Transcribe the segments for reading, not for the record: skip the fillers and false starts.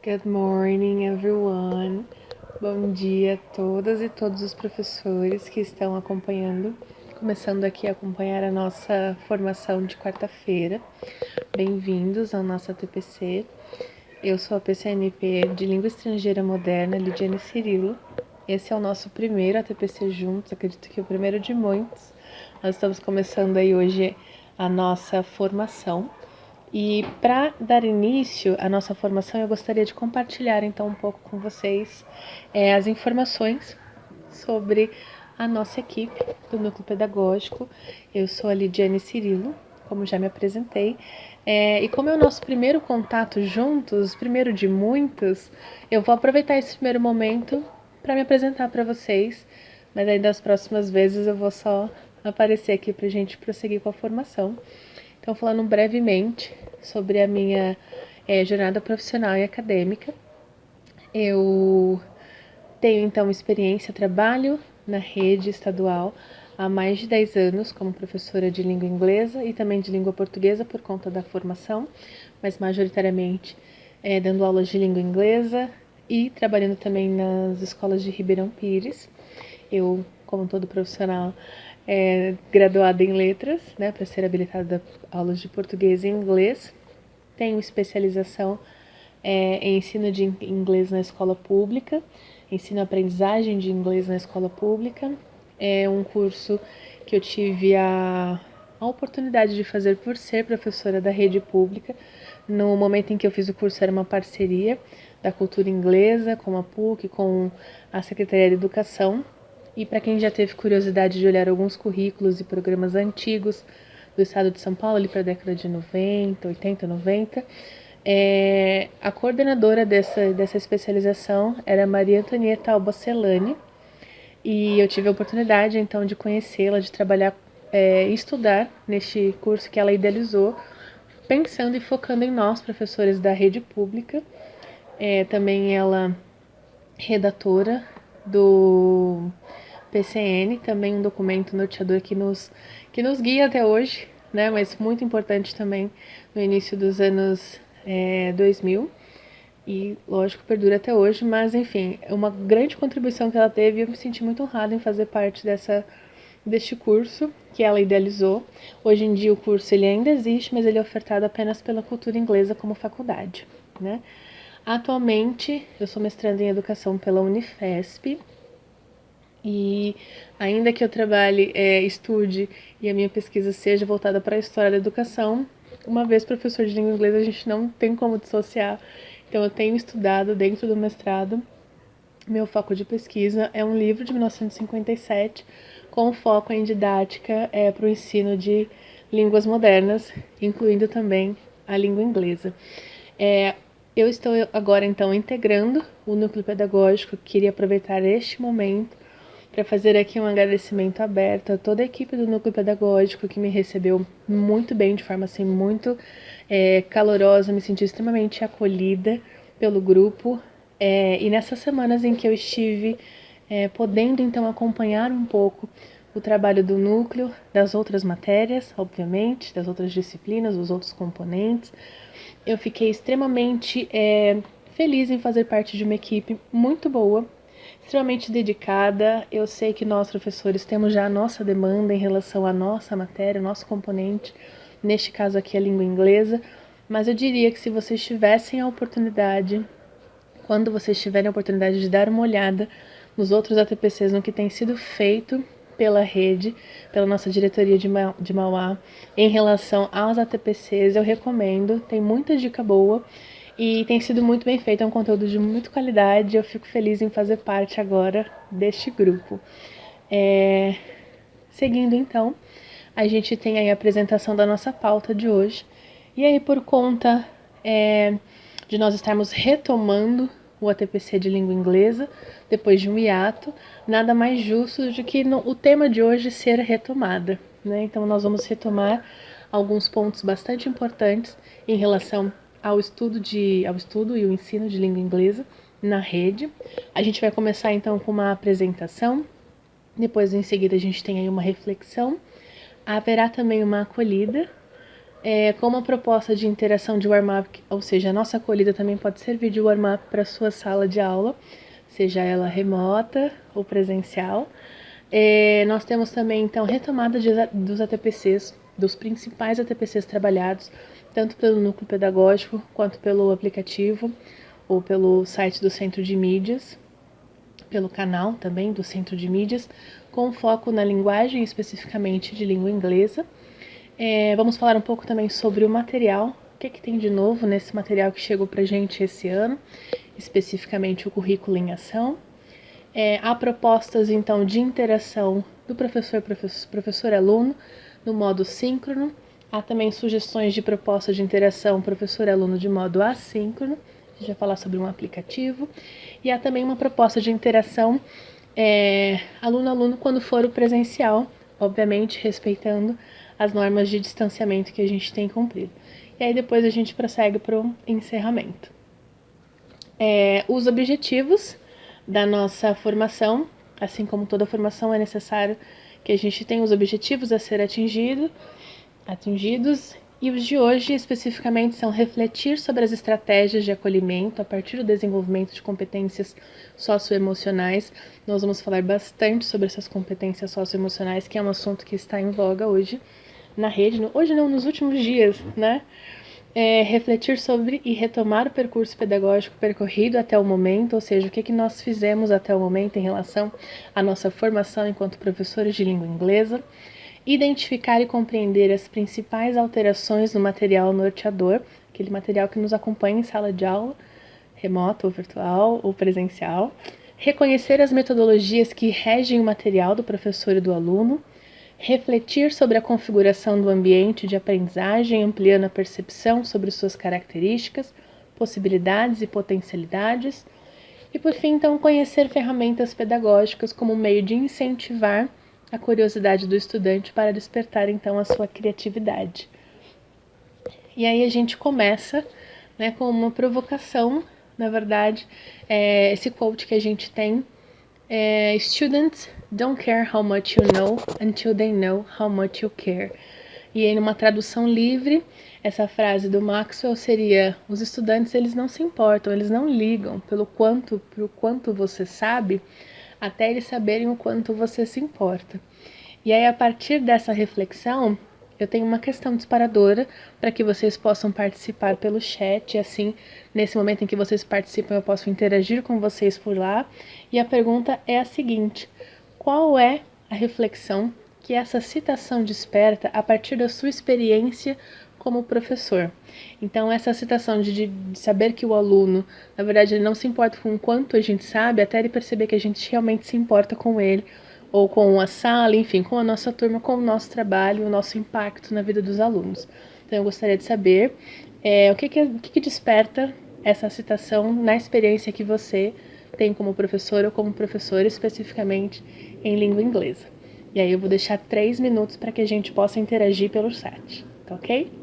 Good morning, everyone. Bom dia a todas e todos os professores que estão acompanhando, começando aqui a acompanhar a nossa formação de quarta-feira. Bem-vindos ao nosso ATPC. Eu sou a PCNP de Língua Estrangeira Moderna, Lidiane Cirilo. Esse é o nosso primeiro ATPC juntos, acredito que o primeiro de muitos. Nós estamos começando aí hoje a nossa formação. E para dar início à nossa formação, eu gostaria de compartilhar então um pouco com vocês as informações sobre a nossa equipe do Núcleo Pedagógico. Eu sou a Lidiane Cirilo, como já me apresentei, e como é o nosso primeiro contato juntos, primeiro de muitos, eu vou aproveitar esse primeiro momento para me apresentar para vocês, mas aí das próximas vezes eu vou só aparecer aqui para a gente prosseguir com a formação. Então, falando brevemente sobre a minha jornada profissional e acadêmica, eu tenho então experiência, trabalho na rede estadual há mais de 10 anos como professora de língua inglesa e também de língua portuguesa por conta da formação, mas majoritariamente dando aulas de língua inglesa e trabalhando também nas escolas de Ribeirão Pires. Eu, como todo profissional, graduada em letras, né, para ser habilitada a aulas de português e inglês. Tenho especialização em ensino de inglês na escola pública, ensino-aprendizagem de inglês na escola pública. É um curso que eu tive a oportunidade de fazer por ser professora da rede pública. No momento em que eu fiz o curso, era uma parceria da cultura inglesa com a PUC, com a Secretaria de Educação. E para quem já teve curiosidade de olhar alguns currículos e programas antigos do estado de São Paulo, ali para a década de 90, 80, 90, a coordenadora dessa especialização era Maria Antonieta Albocelani, e eu tive a oportunidade então de conhecê-la, de trabalhar e estudar neste curso que ela idealizou, pensando e focando em nós, professores da rede pública. Também ela redatora do PCN, também um documento norteador que nos guia até hoje, né? Mas muito importante também no início dos anos 2000 e, lógico, perdura até hoje, mas enfim, é uma grande contribuição que ela teve e eu me senti muito honrada em fazer parte deste curso que ela idealizou. Hoje em dia o curso ele ainda existe, mas ele é ofertado apenas pela cultura inglesa como faculdade, né? Atualmente, eu sou mestranda em Educação pela Unifesp e ainda que eu trabalhe, estude e a minha pesquisa seja voltada para a história da educação, uma vez professor de língua inglesa a gente não tem como dissociar. Então eu tenho estudado dentro do mestrado, meu foco de pesquisa é um livro de 1957 com foco em didática para o ensino de línguas modernas, incluindo também a língua inglesa. Eu estou agora, então, integrando o núcleo pedagógico. Queria aproveitar este momento para fazer aqui um agradecimento aberto a toda a equipe do núcleo pedagógico que me recebeu muito bem, de forma assim muito calorosa, me senti extremamente acolhida pelo grupo. E nessas semanas em que eu estive podendo, então, acompanhar um pouco o trabalho do núcleo, das outras matérias, obviamente, das outras disciplinas, dos outros componentes, eu fiquei extremamente feliz em fazer parte de uma equipe muito boa, extremamente dedicada. Eu sei que nós, professores, temos já a nossa demanda em relação à nossa matéria, nosso componente, neste caso aqui a língua inglesa, mas eu diria que se vocês tivessem a oportunidade, quando vocês tiverem a oportunidade de dar uma olhada nos outros ATPCs, no que tem sido feito pela rede, pela nossa diretoria de Mauá, em relação aos ATPCs, eu recomendo, tem muita dica boa e tem sido muito bem feito, é um conteúdo de muita qualidade, eu fico feliz em fazer parte agora deste grupo. Seguindo então, a gente tem aí a apresentação da nossa pauta de hoje, e aí por conta de nós estarmos retomando o ATPC de língua inglesa, depois de um hiato, nada mais justo do que o tema de hoje ser retomada, né? Então nós vamos retomar alguns pontos bastante importantes em relação ao estudo e o ensino de língua inglesa na rede. A gente vai começar então com uma apresentação, depois em seguida a gente tem aí uma reflexão, haverá também uma acolhida, como a proposta de interação de warm-up, ou seja, a nossa acolhida também pode servir de warm-up para a sua sala de aula, seja ela remota ou presencial. Nós temos também, então, retomada dos ATPCs, dos principais ATPCs trabalhados, tanto pelo núcleo pedagógico quanto pelo aplicativo ou pelo site do Centro de Mídias, pelo canal também do Centro de Mídias, com foco na linguagem, especificamente de língua inglesa. Vamos falar um pouco também sobre o material, o que tem de novo nesse material que chegou para a gente esse ano, especificamente o currículo em ação. Há propostas, então, de interação do professor-aluno no modo síncrono. Há também sugestões de propostas de interação professor-aluno de modo assíncrono. A gente vai falar sobre um aplicativo. E há também uma proposta de interação aluno-aluno quando for o presencial, obviamente respeitando as normas de distanciamento que a gente tem cumprido. E aí depois a gente prossegue para o encerramento. Os objetivos da nossa formação, assim como toda formação, é necessário que a gente tenha os objetivos a ser atingidos, e os de hoje especificamente são refletir sobre as estratégias de acolhimento a partir do desenvolvimento de competências socioemocionais. Nós vamos falar bastante sobre essas competências socioemocionais, que é um assunto que está em voga hoje na rede, hoje não, nos últimos dias, né? Refletir sobre e retomar o percurso pedagógico percorrido até o momento, ou seja, o que nós fizemos até o momento em relação à nossa formação enquanto professores de língua inglesa. Identificar e compreender as principais alterações no material norteador, aquele material que nos acompanha em sala de aula, remota ou virtual ou presencial. Reconhecer as metodologias que regem o material do professor e do aluno. Refletir sobre a configuração do ambiente de aprendizagem, ampliando a percepção sobre suas características, possibilidades e potencialidades. E, por fim, então, conhecer ferramentas pedagógicas como meio de incentivar a curiosidade do estudante para despertar, então, a sua criatividade. E aí a gente começa, né, com uma provocação, na verdade, esse quote que a gente tem, Students don't care how much you know until they know how much you care. E em uma tradução livre, essa frase do Maxwell seria: os estudantes, eles não se importam, eles não ligam pelo quanto você sabe, até eles saberem o quanto você se importa. E aí, a partir dessa reflexão, eu tenho uma questão disparadora para que vocês possam participar pelo chat, e assim, nesse momento em que vocês participam, eu posso interagir com vocês por lá. E a pergunta é a seguinte: qual é a reflexão que essa citação desperta a partir da sua experiência como professor? Então, essa citação de saber que o aluno, na verdade, ele não se importa com o quanto a gente sabe, até ele perceber que a gente realmente se importa com ele, ou com a sala, enfim, com a nossa turma, com o nosso trabalho, o nosso impacto na vida dos alunos. Então, eu gostaria de saber o que desperta essa citação na experiência que você tem como professor ou como professora, especificamente em língua inglesa. E aí eu vou deixar 3 minutos para que a gente possa interagir pelo chat, tá ok?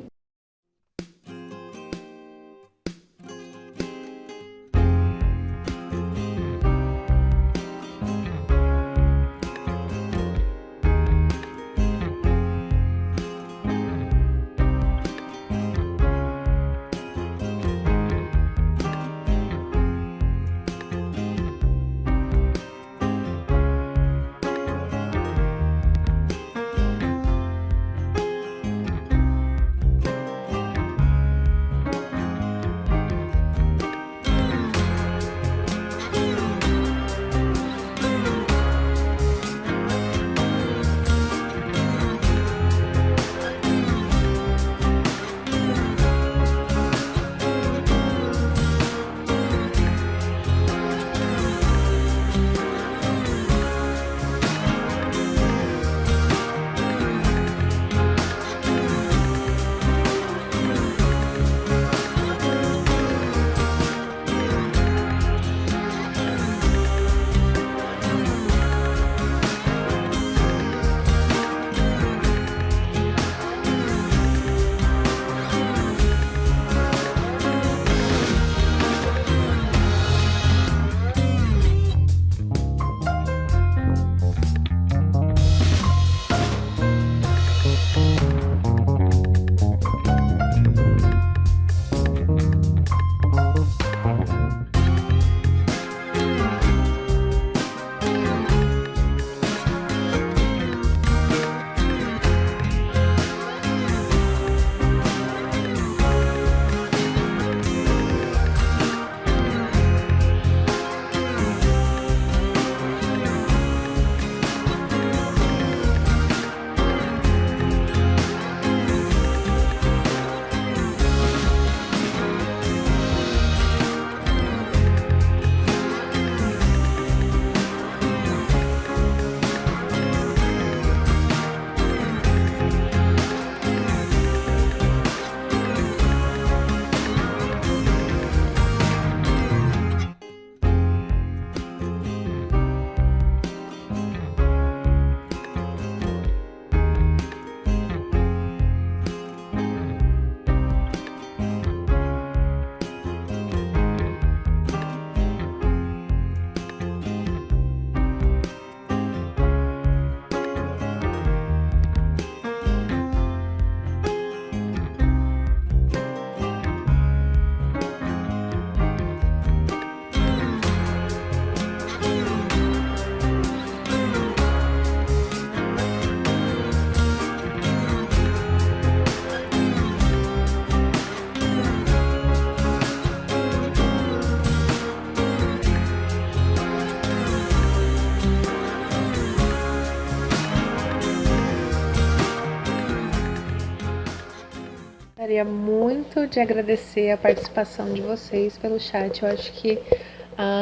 gostaria muito de agradecer a participação de vocês pelo chat. Eu acho que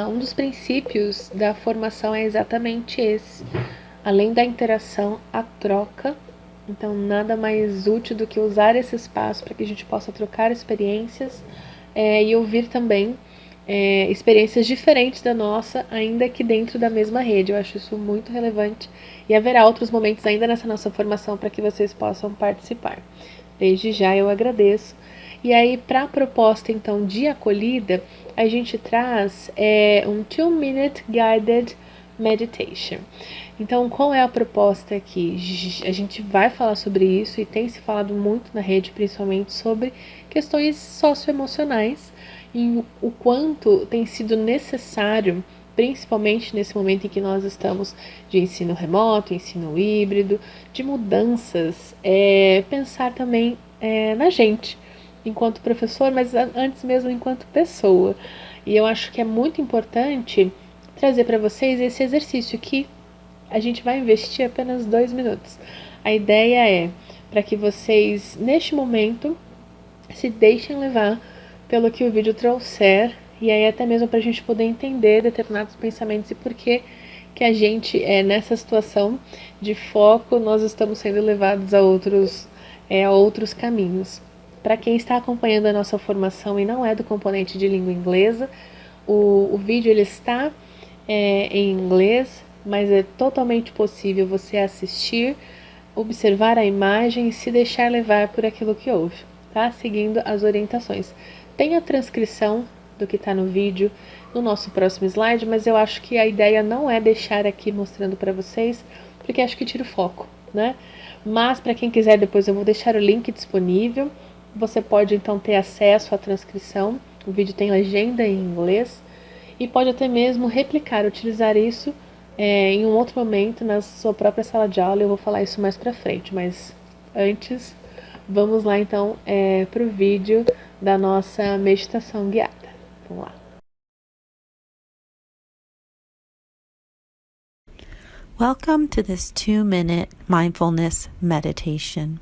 um dos princípios da formação é exatamente esse. Além da interação, a troca. Então, nada mais útil do que usar esse espaço para que a gente possa trocar experiências e ouvir também experiências diferentes da nossa, ainda que dentro da mesma rede. Eu acho isso muito relevante e haverá outros momentos ainda nessa nossa formação para que vocês possam participar. Desde já eu agradeço. E aí, para a proposta então de acolhida, a gente traz um 2-minute guided meditation. Então, qual é a proposta aqui? A gente vai falar sobre isso e tem se falado muito na rede, principalmente sobre questões socioemocionais e o quanto tem sido necessário, principalmente nesse momento em que nós estamos de ensino remoto, ensino híbrido, de mudanças, pensar também na gente, enquanto professor, mas antes mesmo enquanto pessoa. E eu acho que é muito importante trazer para vocês esse exercício que a gente vai investir apenas 2 minutos. A ideia é para que vocês, neste momento, se deixem levar pelo que o vídeo trouxer, e aí até mesmo para a gente poder entender determinados pensamentos e por que a gente nessa situação de foco, nós estamos sendo levados a outros caminhos. Para quem está acompanhando a nossa formação e não é do componente de língua inglesa, o vídeo ele está em inglês, mas é totalmente possível você assistir, observar a imagem e se deixar levar por aquilo que ouve, tá? Seguindo as orientações. Tem a transcrição do que está no vídeo no nosso próximo slide, mas eu acho que a ideia não é deixar aqui mostrando para vocês, porque acho que tira o foco, né? Mas para quem quiser, depois eu vou deixar o link disponível. Você pode então ter acesso à transcrição. O vídeo tem legenda em inglês e pode até mesmo replicar, utilizar isso em um outro momento na sua própria sala de aula. Eu vou falar isso mais pra frente, mas antes vamos lá então para o vídeo da nossa meditação guiada. Vamos lá. Welcome to this 2-minute mindfulness meditation.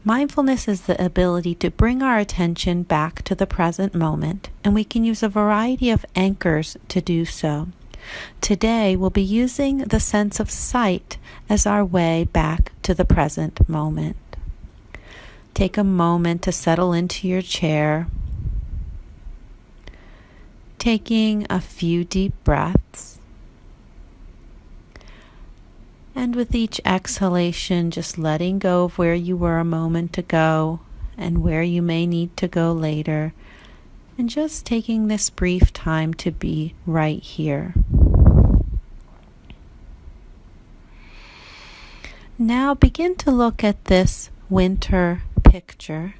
Mindfulness is the ability to bring our attention back to the present moment, and we can use a variety of anchors to do so. Today, we'll be using the sense of sight as our way back to the present moment. Take a moment to settle into your chair, taking a few deep breaths. And with each exhalation, just letting go of where you were a moment ago and where you may need to go later, and just taking this brief time to be right here. Now begin to look at this winter picture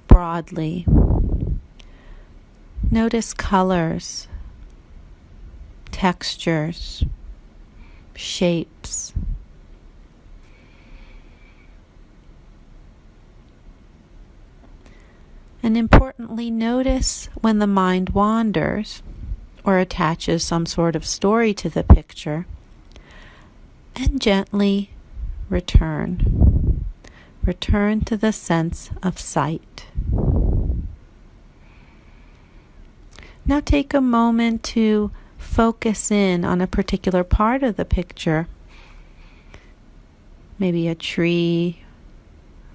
broadly. Notice colors, textures, shapes. And importantly, notice when the mind wanders or attaches some sort of story to the picture, and gently return. Return to the sense of sight. Now take a moment to focus in on a particular part of the picture. Maybe a tree,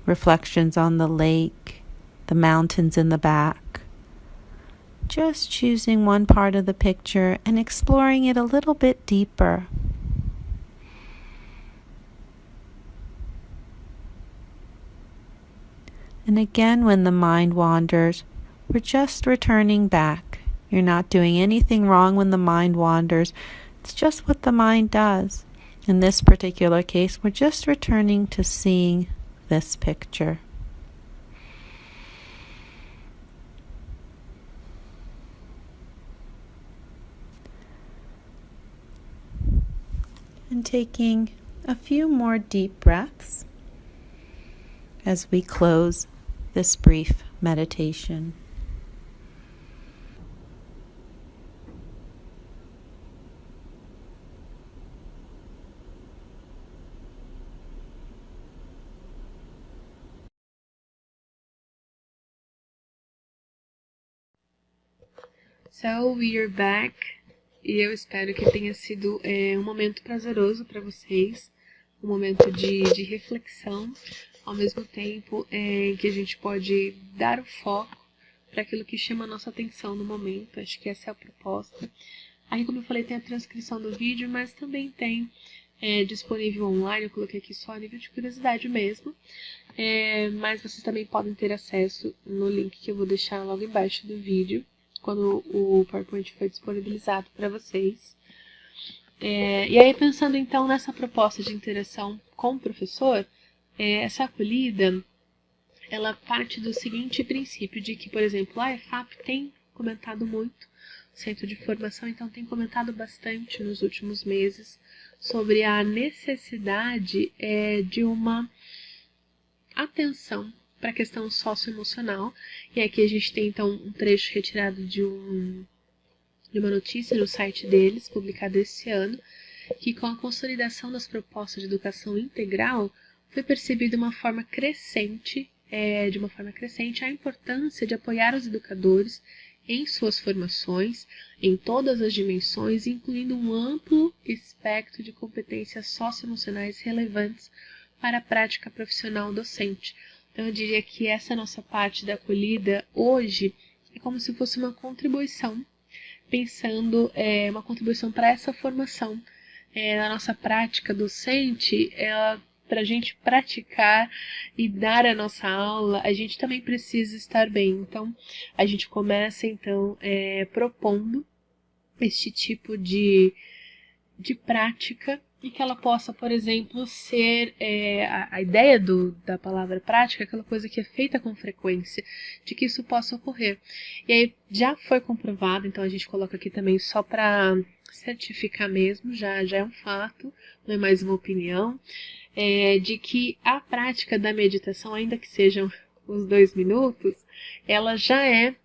reflections on the lake, the mountains in the back. Just choosing one part of the picture and exploring it a little bit deeper. And again, when the mind wanders, we're just returning back. You're not doing anything wrong when the mind wanders. It's just what the mind does. In this particular case, we're just returning to seeing this picture. And taking a few more deep breaths as we close this brief meditation. So, we are back. E eu espero que tenha sido um momento prazeroso para vocês, um momento de reflexão, ao mesmo tempo em que a gente pode dar o foco para aquilo que chama a nossa atenção no momento. Acho que essa é a proposta. Aí, como eu falei, tem a transcrição do vídeo, mas também tem disponível online. Eu coloquei aqui só a nível de curiosidade mesmo. Mas vocês também podem ter acesso no link que eu vou deixar logo embaixo do vídeo, quando o PowerPoint foi disponibilizado para vocês. E aí, pensando então nessa proposta de interação com o professor, essa acolhida, ela parte do seguinte princípio de que, por exemplo, a EFAP tem comentado muito, o Centro de Formação, então, tem comentado bastante nos últimos meses sobre a necessidade de uma atenção para a questão socioemocional. E aqui a gente tem, então, um trecho retirado de uma notícia no site deles, publicada esse ano, que com a consolidação das propostas de educação integral, foi percebida de uma forma crescente a importância de apoiar os educadores em suas formações, em todas as dimensões, incluindo um amplo espectro de competências socioemocionais relevantes para a prática profissional docente. Então, eu diria que essa nossa parte da acolhida hoje é como se fosse uma contribuição, pensando uma contribuição para essa formação. Na nossa prática docente, para a gente praticar e dar a nossa aula, a gente também precisa estar bem. Então, a gente começa, então, propondo este tipo de prática, e que ela possa, por exemplo, ser a ideia da palavra prática, aquela coisa que é feita com frequência, de que isso possa ocorrer. E aí já foi comprovado, então a gente coloca aqui também só para certificar mesmo, já é um fato, não é mais uma opinião, de que a prática da meditação, ainda que sejam os 2 minutos, ela já é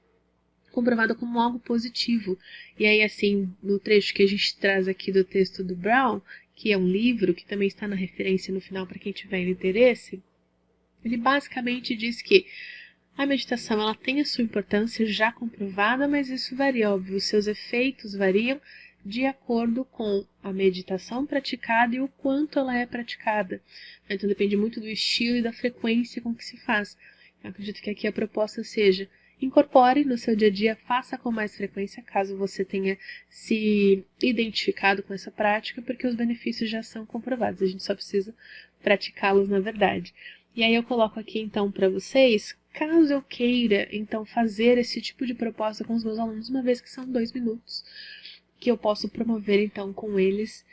comprovada como algo positivo. E aí, assim, no trecho que a gente traz aqui do texto do Brown, que é um livro que também está na referência no final para quem tiver interesse, ele basicamente diz que a meditação ela tem a sua importância já comprovada, mas isso varia, óbvio, os seus efeitos variam de acordo com a meditação praticada e o quanto ela é praticada. Então depende muito do estilo e da frequência com que se faz. Eu acredito que aqui a proposta seja: incorpore no seu dia a dia, faça com mais frequência, caso você tenha se identificado com essa prática, porque os benefícios já são comprovados, a gente só precisa praticá-los na verdade. E aí eu coloco aqui então para vocês, caso eu queira então fazer esse tipo de proposta com os meus alunos, uma vez que são 2 minutos, que eu posso promover então com eles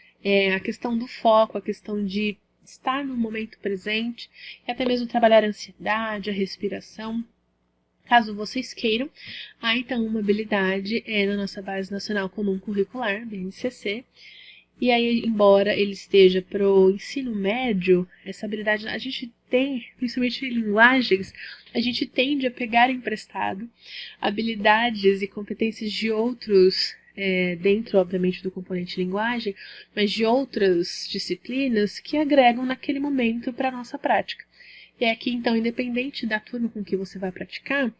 a questão do foco, a questão de estar no momento presente, e até mesmo trabalhar a ansiedade, a respiração. Caso vocês queiram, há então uma habilidade na nossa Base Nacional Comum Curricular, BNCC, e aí, embora ele esteja para o ensino médio, essa habilidade a gente tem, principalmente em linguagens, a gente tende a pegar emprestado habilidades e competências de outros, dentro, obviamente, do componente linguagem, mas de outras disciplinas que agregam naquele momento para a nossa prática. E aqui, então, independente da turma com que você vai praticar,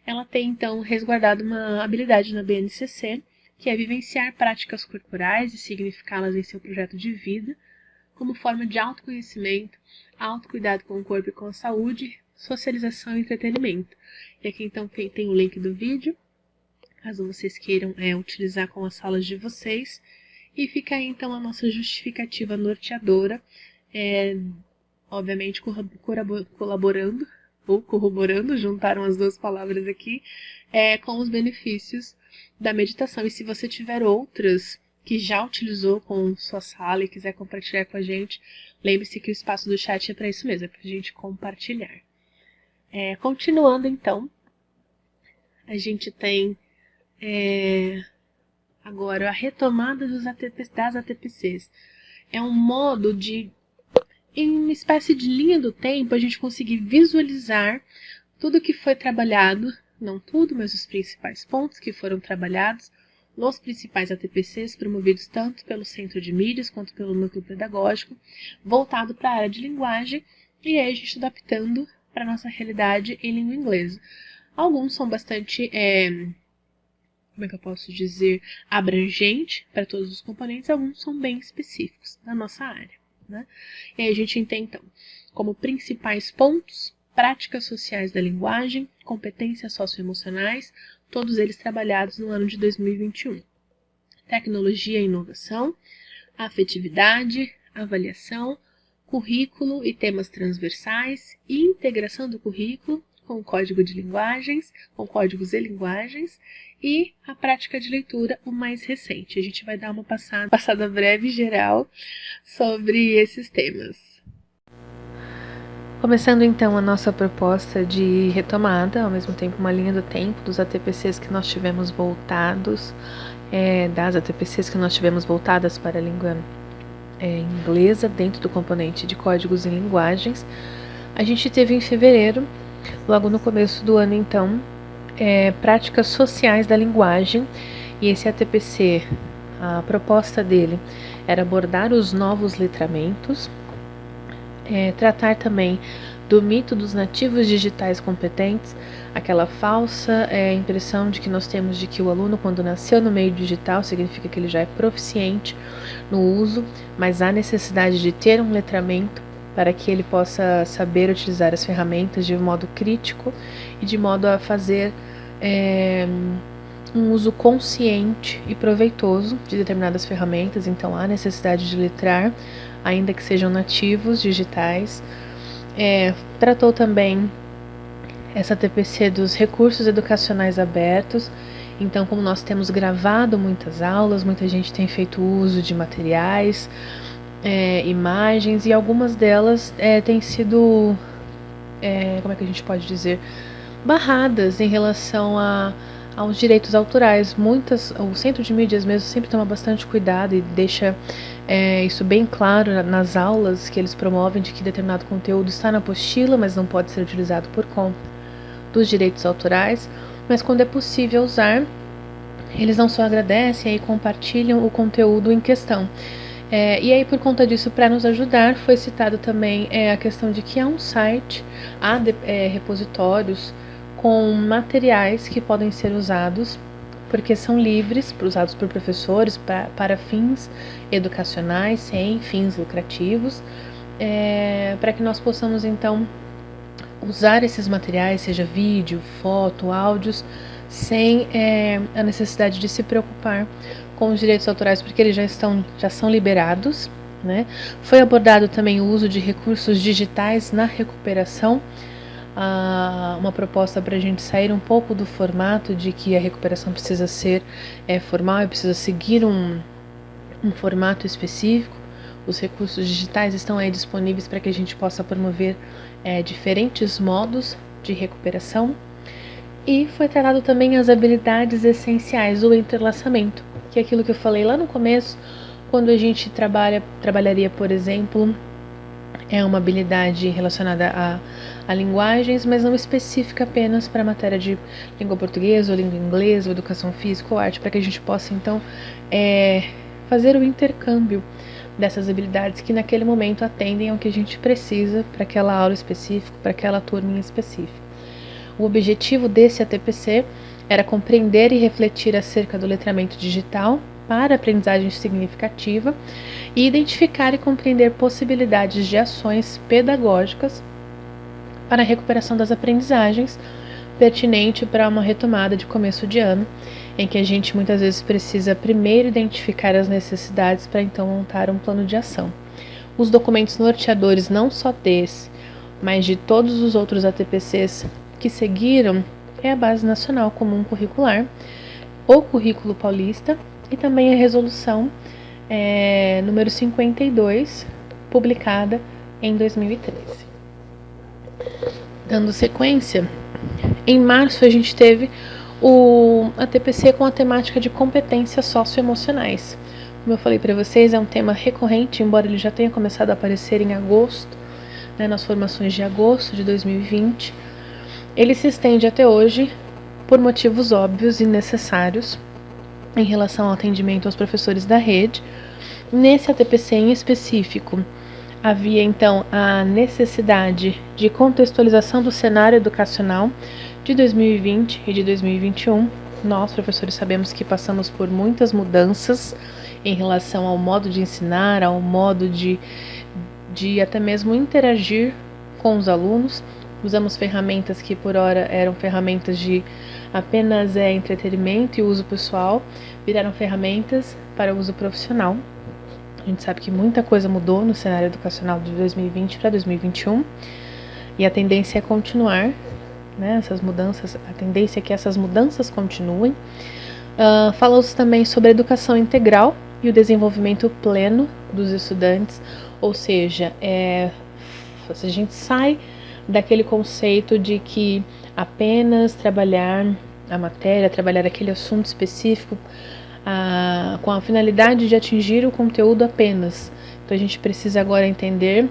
ela tem, então, resguardado uma habilidade na BNCC, que é vivenciar práticas corporais e significá-las em seu projeto de vida, como forma de autoconhecimento, autocuidado com o corpo e com a saúde, socialização e entretenimento. E aqui, então, tem o link do vídeo, caso vocês queiram utilizar com as salas de vocês. E fica aí, então, a nossa justificativa norteadora, obviamente colaborando ou corroborando, juntaram as duas palavras aqui, com os benefícios da meditação. E se você tiver outras que já utilizou com sua sala e quiser compartilhar com a gente, lembre-se que o espaço do chat é para isso mesmo, é para a gente compartilhar. Continuando então, a gente tem agora a retomada das ATPCs. É um modo de, em uma espécie de linha do tempo, a gente conseguir visualizar tudo que foi trabalhado, não tudo, mas os principais pontos que foram trabalhados nos principais ATPCs, promovidos tanto pelo Centro de Mídias quanto pelo Núcleo Pedagógico, voltado para a área de linguagem, e aí a gente adaptando para a nossa realidade em língua inglesa. Alguns são bastante como é que eu posso dizer, abrangente para todos os componentes, alguns são bem específicos da nossa área, né? E aí a gente tem, então, como principais pontos, práticas sociais da linguagem, competências socioemocionais, todos eles trabalhados no ano de 2021. Tecnologia e inovação, afetividade, avaliação, currículo e temas transversais, integração do currículo com código de linguagens, com códigos e linguagens, e a prática de leitura, o mais recente. A gente vai dar uma passada breve e geral sobre esses temas. Começando então a nossa proposta de retomada, ao mesmo tempo uma linha do tempo dos ATPCs que nós tivemos voltados, das ATPCs que nós tivemos voltadas para a língua inglesa, dentro do componente de códigos e linguagens. A gente teve em fevereiro, logo no começo do ano então, práticas sociais da linguagem, e esse ATPC, a proposta dele era abordar os novos letramentos, tratar também do mito dos nativos digitais competentes, aquela falsa impressão de que nós temos de que o aluno, quando nasceu no meio digital, significa que ele já é proficiente no uso, mas há necessidade de ter um letramento para que ele possa saber utilizar as ferramentas de modo crítico e de modo a fazer um uso consciente e proveitoso de determinadas ferramentas. Então há necessidade de letrar, ainda que sejam nativos digitais. Tratou também essa TPC dos recursos educacionais abertos. Então, como nós temos gravado muitas aulas, muita gente tem feito uso de materiais, imagens, e algumas delas têm sido, como é que a gente pode dizer, barradas em relação aos direitos autorais. O Centro de Mídias mesmo sempre toma bastante cuidado e deixa isso bem claro nas aulas que eles promovem, de que determinado conteúdo está na apostila, mas não pode ser utilizado por conta dos direitos autorais. Mas quando é possível usar, eles não só agradecem e compartilham o conteúdo em questão. E aí, por conta disso, para nos ajudar, foi citado também a questão de que há um site, há repositórios com materiais que podem ser usados, porque são livres, usados por professores para fins educacionais, sem fins lucrativos, para que nós possamos, então, usar esses materiais, seja vídeo, foto, áudios, sem a necessidade de se preocupar com os direitos autorais, porque eles já são liberados, né? Foi abordado também o uso de recursos digitais na recuperação, uma proposta para a gente sair um pouco do formato de que a recuperação precisa ser formal e precisa seguir um formato específico. Os recursos digitais estão aí disponíveis para que a gente possa promover diferentes modos de recuperação. E foi tratado também as habilidades essenciais, o entrelaçamento, que é aquilo que eu falei lá no começo, quando a gente trabalharia, por exemplo, uma habilidade relacionada a linguagens, mas não específica apenas para a matéria de língua portuguesa, ou língua inglesa, ou educação física ou arte, para que a gente possa, então, fazer o intercâmbio dessas habilidades que naquele momento atendem ao que a gente precisa para aquela aula específica, para aquela turma em específico. O objetivo desse ATPC era compreender e refletir acerca do letramento digital para aprendizagem significativa e identificar e compreender possibilidades de ações pedagógicas para a recuperação das aprendizagens, pertinente para uma retomada de começo de ano, em que a gente muitas vezes precisa primeiro identificar as necessidades para então montar um plano de ação. Os documentos norteadores, não só desse, mas de todos os outros ATPCs que seguiram, é a Base Nacional Comum Curricular, o Currículo Paulista e também a Resolução número 52, publicada em 2013. Dando sequência, em março a gente teve o ATPC com a temática de competências socioemocionais. Como eu falei para vocês, é um tema recorrente, embora ele já tenha começado a aparecer em agosto, nas formações de agosto de 2020. Ele se estende até hoje por motivos óbvios e necessários em relação ao atendimento aos professores da rede. Nesse ATPC em específico, havia então a necessidade de contextualização do cenário educacional de 2020 e de 2021, Nós, professores, sabemos que passamos por muitas mudanças em relação ao modo de ensinar, ao modo de até mesmo interagir com os alunos. Usamos ferramentas que por hora eram ferramentas de apenas entretenimento e uso pessoal, viraram ferramentas para uso profissional. A gente sabe que muita coisa mudou no cenário educacional de 2020 para 2021 e a tendência é continuar, né, essas mudanças, a tendência é que essas mudanças continuem. Falou-se também sobre a educação integral e o desenvolvimento pleno dos estudantes, ou seja, se a gente sai daquele conceito de que apenas trabalhar a matéria, trabalhar aquele assunto específico com a finalidade de atingir o conteúdo apenas. Então a gente precisa agora entender,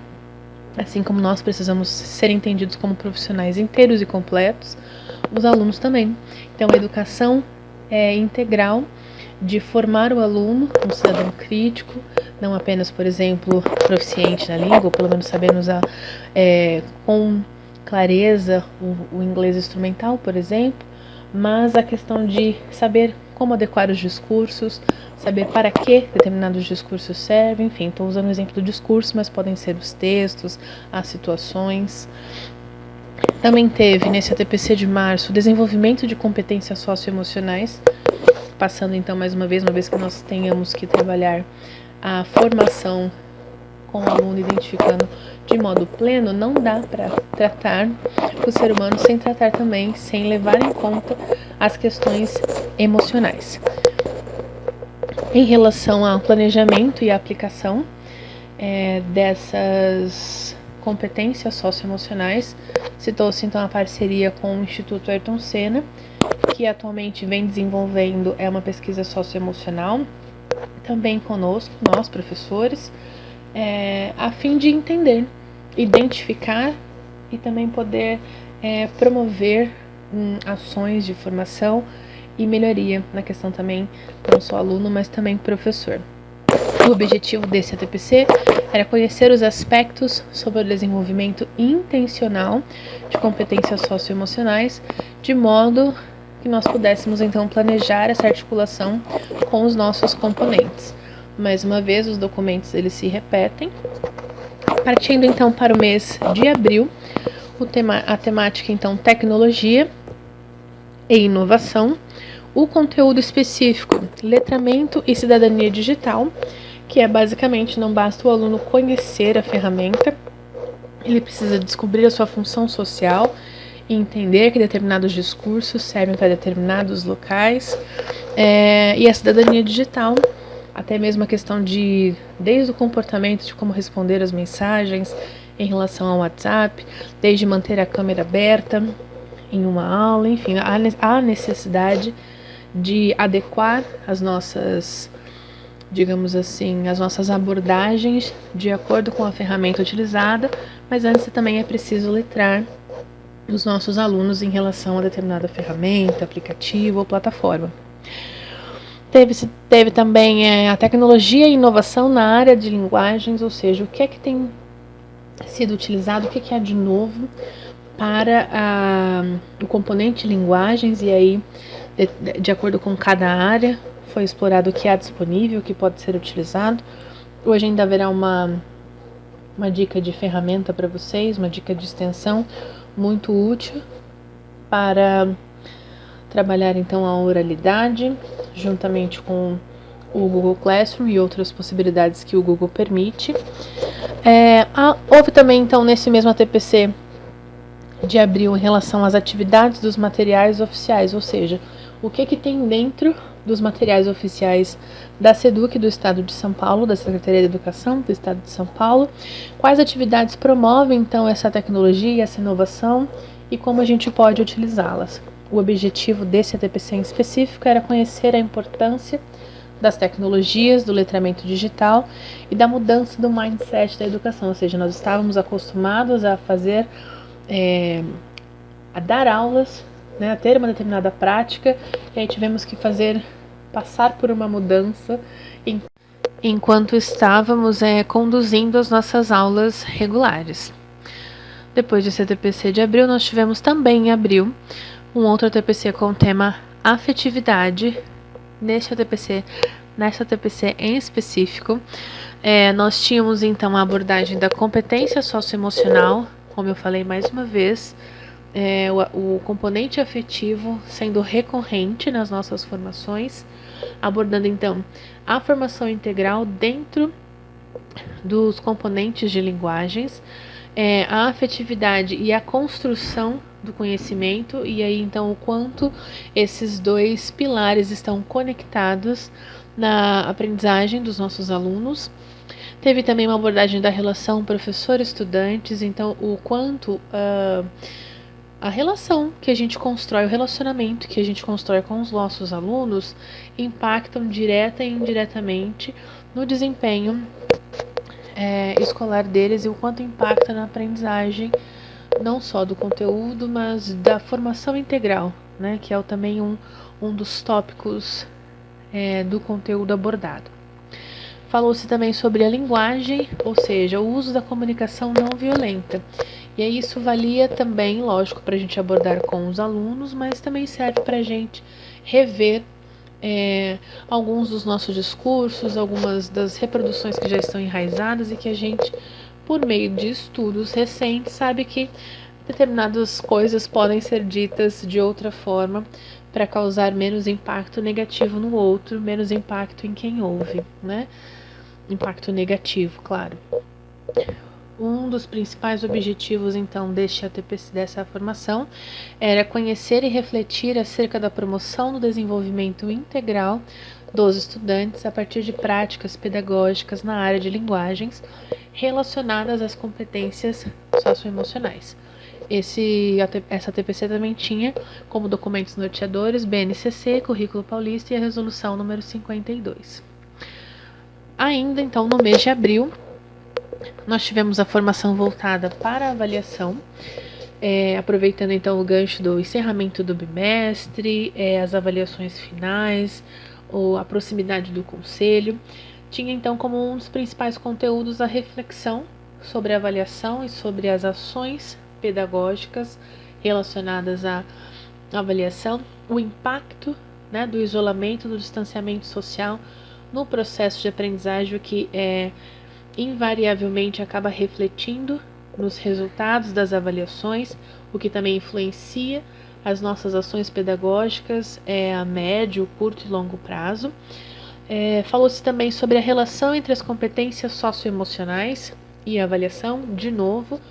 assim como nós precisamos ser entendidos como profissionais inteiros e completos, os alunos também. Então a educação é integral de formar o aluno um cidadão crítico, não apenas, por exemplo, proficiente na língua, ou pelo menos sabendo usar com clareza o inglês instrumental, por exemplo, mas a questão de saber como adequar os discursos, saber para que determinados discursos servem, enfim, estou usando o exemplo do discurso, mas podem ser os textos, as situações. Também teve, nesse ATPC de março, o desenvolvimento de competências socioemocionais, passando então mais uma vez que nós tenhamos que trabalhar a formação com o aluno, identificando de modo pleno, não dá para tratar o ser humano sem levar em conta as questões emocionais. Em relação ao planejamento e a aplicação dessas competências socioemocionais, citou-se então a parceria com o Instituto Ayrton Senna, que atualmente vem desenvolvendo uma pesquisa socioemocional, também conosco, nós professores, a fim de entender, identificar e também poder promover ações de formação e melhoria na questão também, não só aluno, mas também professor. O objetivo desse ATPC era conhecer os aspectos sobre o desenvolvimento intencional de competências socioemocionais, de modo que nós pudéssemos então planejar essa articulação com os nossos componentes. Mais uma vez, os documentos eles se repetem. Partindo então para o mês de abril, a temática então tecnologia e inovação, o conteúdo específico letramento e cidadania digital, que é basicamente não basta o aluno conhecer a ferramenta, ele precisa descobrir a sua função social e entender que determinados discursos servem para determinados locais, e a cidadania digital, até mesmo a questão desde o comportamento de como responder as mensagens em relação ao WhatsApp, desde manter a câmera aberta em uma aula, enfim, há necessidade de adequar as nossas, digamos assim, as nossas abordagens de acordo com a ferramenta utilizada, mas antes também é preciso letrar os nossos alunos em relação a determinada ferramenta, aplicativo ou plataforma. Teve também a tecnologia e inovação na área de linguagens, ou seja, o que é que tem sido utilizado, o que é que há de novo para o componente linguagens, e aí, de acordo com cada área, foi explorado o que há disponível, o que pode ser utilizado. Hoje ainda haverá uma dica de ferramenta para vocês, uma dica de extensão muito útil para trabalhar então a oralidade, juntamente com o Google Classroom e outras possibilidades que o Google permite. Houve também então nesse mesmo ATPC de abril em relação às atividades dos materiais oficiais, ou seja, o que tem dentro dos materiais oficiais da SEDUC do Estado de São Paulo, da Secretaria de Educação do Estado de São Paulo, quais atividades promovem então essa tecnologia e essa inovação e como a gente pode utilizá-las. O objetivo desse ATPC em específico era conhecer a importância das tecnologias, do letramento digital e da mudança do mindset da educação, ou seja, nós estávamos acostumados a fazer, a dar aulas, né, a ter uma determinada prática, e aí tivemos que passar por uma mudança enquanto estávamos conduzindo as nossas aulas regulares. Depois desse ATPC de abril, nós tivemos também em abril um outro ATPC com o tema afetividade nessa TPC em específico. Nós tínhamos então a abordagem da competência socioemocional, como eu falei mais uma vez, o componente afetivo sendo recorrente nas nossas formações, abordando então a formação integral dentro dos componentes de linguagens, a afetividade e a construção do conhecimento, e aí então o quanto esses dois pilares estão conectados na aprendizagem dos nossos alunos. Teve também uma abordagem da relação professor-estudantes, então o quanto a relação que a gente constrói, o relacionamento que a gente constrói com os nossos alunos impactam direta e indiretamente no desempenho escolar deles e o quanto impacta na aprendizagem não só do conteúdo, mas da formação integral, né, que é também um dos tópicos do conteúdo abordado. Falou-se também sobre a linguagem, ou seja, o uso da comunicação não violenta. E aí isso valia também, lógico, para a gente abordar com os alunos, mas também serve para a gente rever alguns dos nossos discursos, algumas das reproduções que já estão enraizadas e que a gente, por meio de estudos recentes, sabe que determinadas coisas podem ser ditas de outra forma para causar menos impacto negativo no outro, menos impacto em quem ouve, né? Impacto negativo, claro. Um dos principais objetivos, então, dessa formação era conhecer e refletir acerca da promoção do desenvolvimento integral dos estudantes a partir de práticas pedagógicas na área de linguagens relacionadas às competências socioemocionais. Essa TPC também tinha como documentos norteadores BNCC, Currículo Paulista e a Resolução número 52. Ainda, então, no mês de abril, nós tivemos a formação voltada para a avaliação, aproveitando então o gancho do encerramento do bimestre, as avaliações finais, a proximidade do conselho. Tinha então como um dos principais conteúdos a reflexão sobre a avaliação e sobre as ações pedagógicas relacionadas à avaliação, o impacto, né, do isolamento, do distanciamento social no processo de aprendizagem, que invariavelmente acaba refletindo nos resultados das avaliações, o que também influencia as nossas ações pedagógicas a médio, curto e longo prazo. Falou-se também sobre a relação entre as competências socioemocionais e a avaliação, de novo,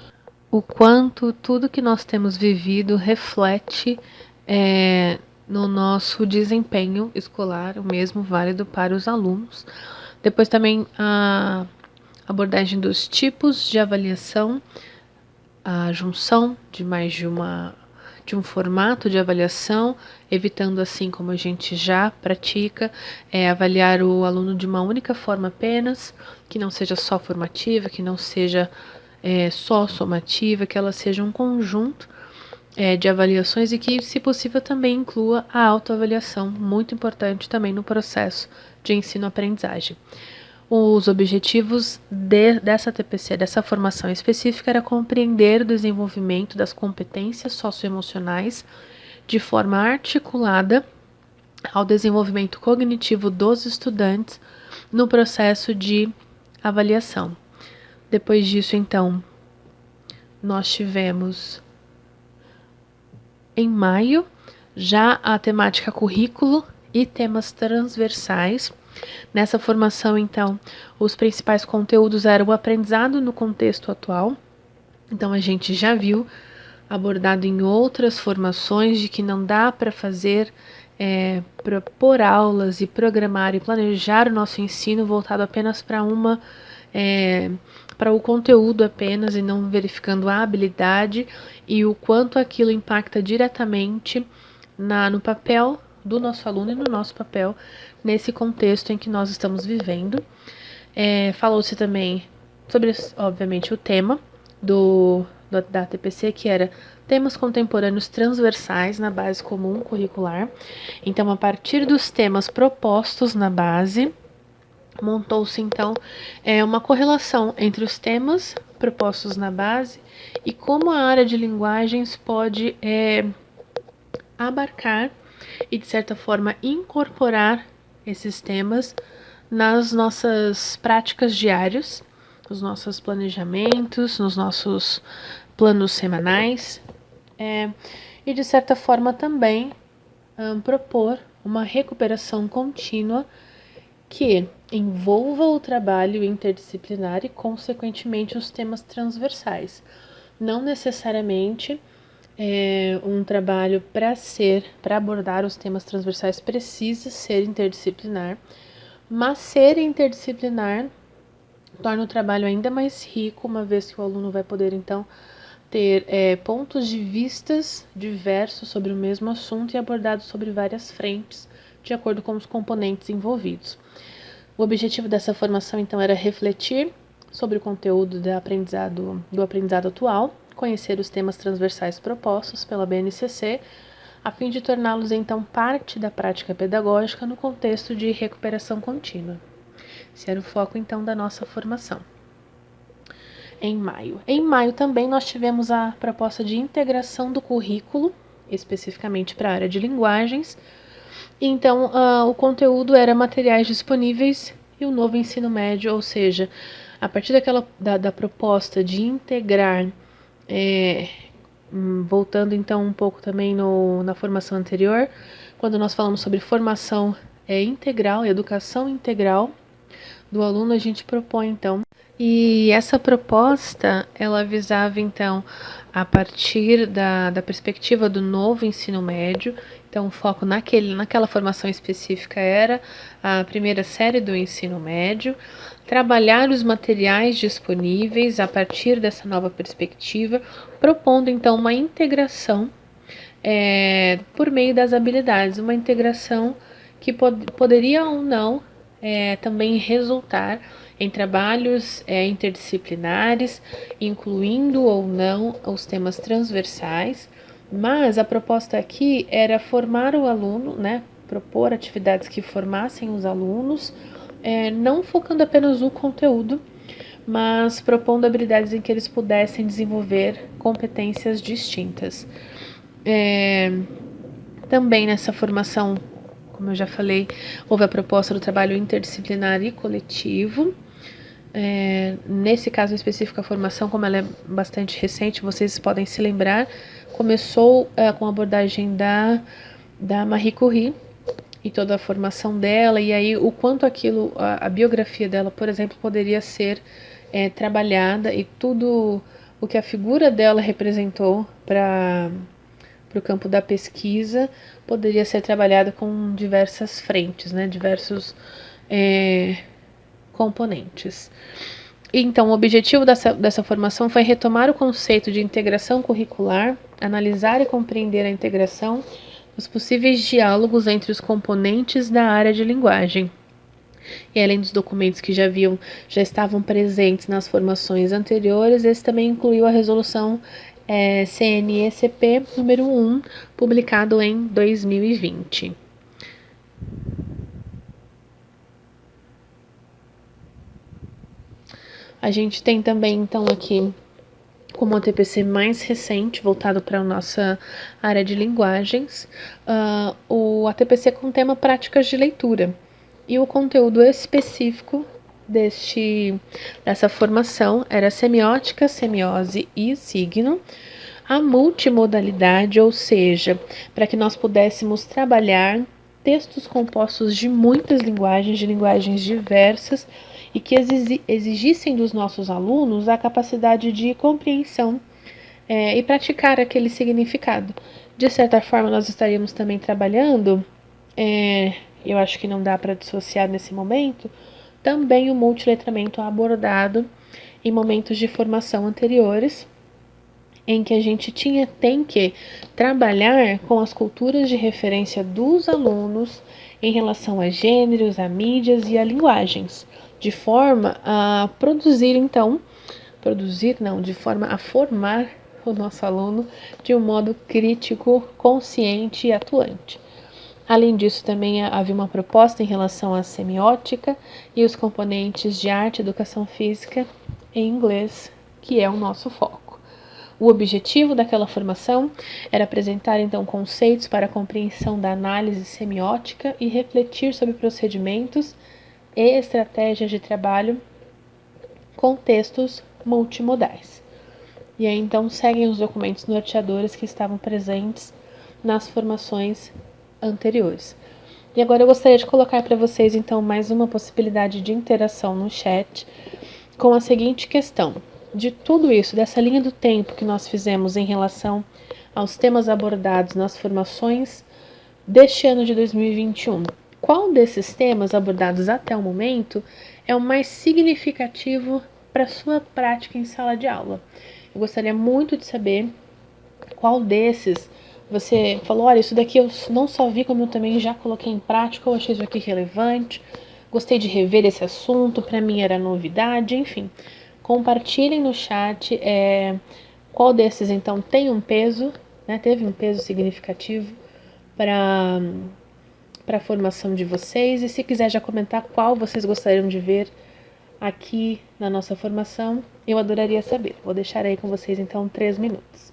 o quanto tudo que nós temos vivido reflete no nosso desempenho escolar, o mesmo válido para os alunos. Depois também a abordagem dos tipos de avaliação, a junção de mais de um formato de avaliação, evitando, assim como a gente já pratica, avaliar o aluno de uma única forma apenas, que não seja só formativa, que não seja só somativa, que ela seja um conjunto de avaliações e que, se possível, também inclua a autoavaliação, muito importante também no processo de ensino-aprendizagem. Os objetivos dessa TPC, dessa formação específica, era compreender o desenvolvimento das competências socioemocionais de forma articulada ao desenvolvimento cognitivo dos estudantes no processo de avaliação. Depois disso, então, nós tivemos em maio já a temática currículo e temas transversais. Nessa formação, então, os principais conteúdos eram o aprendizado no contexto atual. Então, a gente já viu abordado em outras formações de que não dá para fazer, propor aulas e programar e planejar o nosso ensino voltado apenas para para o conteúdo apenas e não verificando a habilidade e o quanto aquilo impacta diretamente no papel do nosso aluno e no nosso papel nesse contexto em que nós estamos vivendo. Falou-se também sobre, obviamente, o tema da TPC, que era temas contemporâneos transversais na base comum curricular. Então, a partir dos temas propostos na base, montou-se, então, uma correlação entre os temas propostos na base e como a área de linguagens pode abarcar e, de certa forma, incorporar esses temas nas nossas práticas diárias, nos nossos planejamentos, nos nossos planos semanais, e, de certa forma, também propor uma recuperação contínua que envolva o trabalho interdisciplinar e, consequentemente, os temas transversais. Não necessariamente um trabalho para abordar os temas transversais precisa ser interdisciplinar, mas ser interdisciplinar torna o trabalho ainda mais rico, uma vez que o aluno vai poder, então, ter pontos de vistas diversos sobre o mesmo assunto e abordados sobre várias frentes, de acordo com os componentes envolvidos. O objetivo dessa formação, então, era refletir sobre o conteúdo do aprendizado atual, conhecer os temas transversais propostos pela BNCC, a fim de torná-los, então, parte da prática pedagógica no contexto de recuperação contínua. Esse era o foco, então, da nossa formação. Em maio também nós tivemos a proposta de integração do currículo, especificamente para a área de linguagens. Então, o conteúdo era materiais disponíveis e o novo ensino médio, ou seja, a partir da proposta de integrar, voltando então um pouco também na formação anterior, quando nós falamos sobre formação integral, educação integral do aluno, a gente propõe então. E essa proposta, ela visava então, a partir da perspectiva do novo ensino médio, então o foco naquela formação específica era a primeira série do ensino médio, trabalhar os materiais disponíveis a partir dessa nova perspectiva, propondo então uma integração por meio das habilidades, uma integração que poderia ou não também resultar em trabalhos interdisciplinares, incluindo ou não os temas transversais, mas a proposta aqui era formar o aluno, propor atividades que formassem os alunos, não focando apenas no conteúdo, mas propondo habilidades em que eles pudessem desenvolver competências distintas. Também nessa formação, como eu já falei, houve a proposta do trabalho interdisciplinar e coletivo. Nesse caso em específico, a formação, como ela é bastante recente, vocês podem se lembrar, começou com a abordagem da Marie Curie e toda a formação dela, e aí o quanto a biografia dela, por exemplo, poderia ser trabalhada, e tudo o que a figura dela representou para o campo da pesquisa poderia ser trabalhado com diversas frentes, diversos componentes. Então, o objetivo dessa formação foi retomar o conceito de integração curricular, analisar e compreender a integração, os possíveis diálogos entre os componentes da área de linguagem. E além dos documentos que já estavam presentes nas formações anteriores, esse também incluiu a resolução CNECP número 1, publicado em 2020. A gente tem também, então, aqui como ATPC mais recente, voltado para a nossa área de linguagens, o ATPC com o tema práticas de leitura. E o conteúdo específico dessa formação era semiótica, semiose e signo, a multimodalidade, ou seja, para que nós pudéssemos trabalhar textos compostos de muitas linguagens, de linguagens diversas, e que exigissem dos nossos alunos a capacidade de compreensão e praticar aquele significado. De certa forma, nós estaríamos também trabalhando, eu acho que não dá para dissociar nesse momento, também o multiletramento abordado em momentos de formação anteriores, em que a gente tem que trabalhar com as culturas de referência dos alunos em relação a gêneros, a mídias e a linguagens, de forma a de forma a formar o nosso aluno de um modo crítico, consciente e atuante. Além disso, também havia uma proposta em relação à semiótica e os componentes de arte e educação física em inglês, que é o nosso foco. O objetivo daquela formação era apresentar então conceitos para a compreensão da análise semiótica e refletir sobre procedimentos e estratégias de trabalho com textos multimodais. E aí então seguem os documentos norteadores que estavam presentes nas formações anteriores. E agora eu gostaria de colocar para vocês então mais uma possibilidade de interação no chat com a seguinte questão: de tudo isso, dessa linha do tempo que nós fizemos em relação aos temas abordados nas formações deste ano de 2021, qual desses temas abordados até o momento é o mais significativo para a sua prática em sala de aula? Eu gostaria muito de saber qual desses você falou, olha, isso daqui eu não só vi, como eu também já coloquei em prática, eu achei isso aqui relevante, gostei de rever esse assunto, para mim era novidade, enfim. Compartilhem no chat qual desses então tem um peso, né, teve um peso significativo para a formação de vocês, e se quiser já comentar qual vocês gostariam de ver aqui na nossa formação, eu adoraria saber. Vou deixar aí com vocês então 3 minutos.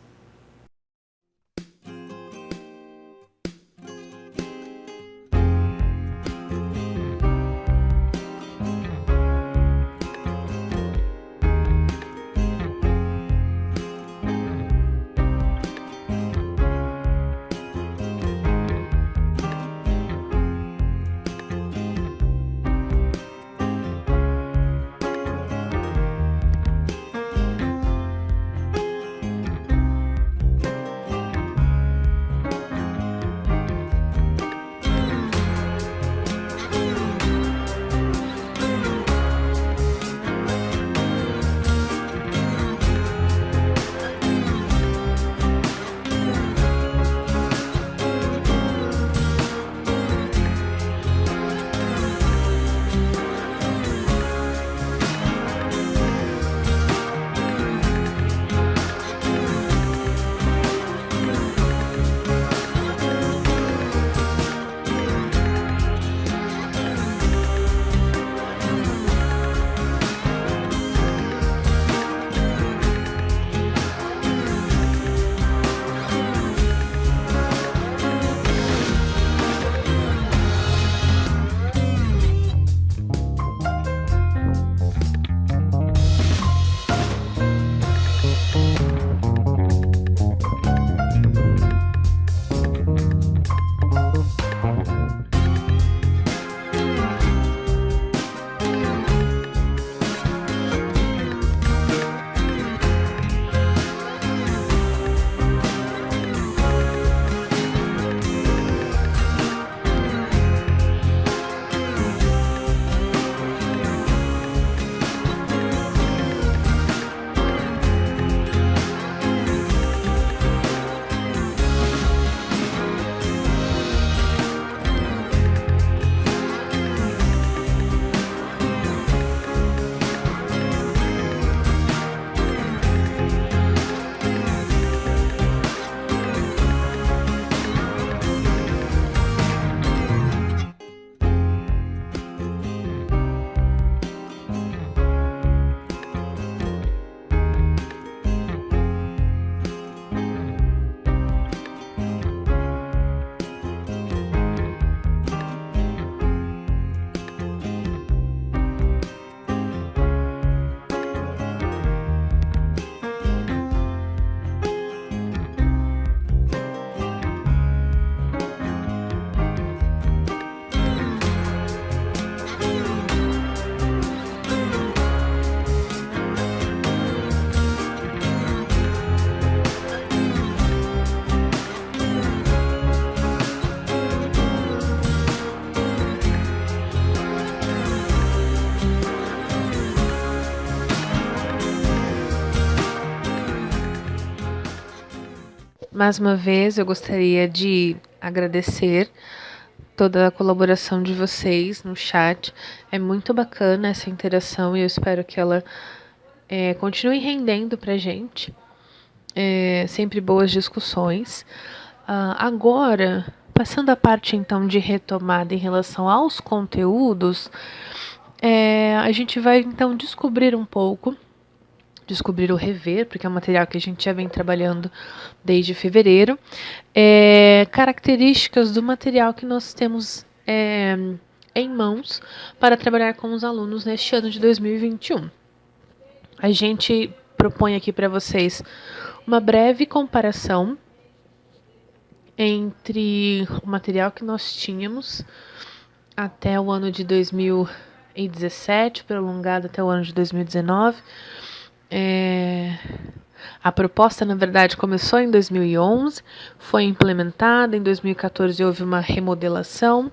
Mais uma vez, eu gostaria de agradecer toda a colaboração de vocês no chat. É muito bacana essa interação e eu espero que ela continue rendendo pra gente. Sempre boas discussões. Agora, passando a parte então de retomada em relação aos conteúdos, a gente vai então descobrir um pouco descobrir ou rever, porque é um material que a gente já vem trabalhando desde fevereiro. Características do material que nós temos em mãos para trabalhar com os alunos neste ano de 2021. A gente propõe aqui para vocês uma breve comparação entre o material que nós tínhamos até o ano de 2017, prolongado até o ano de 2019. A proposta, na verdade, começou em 2011, foi implementada, em 2014 houve uma remodelação,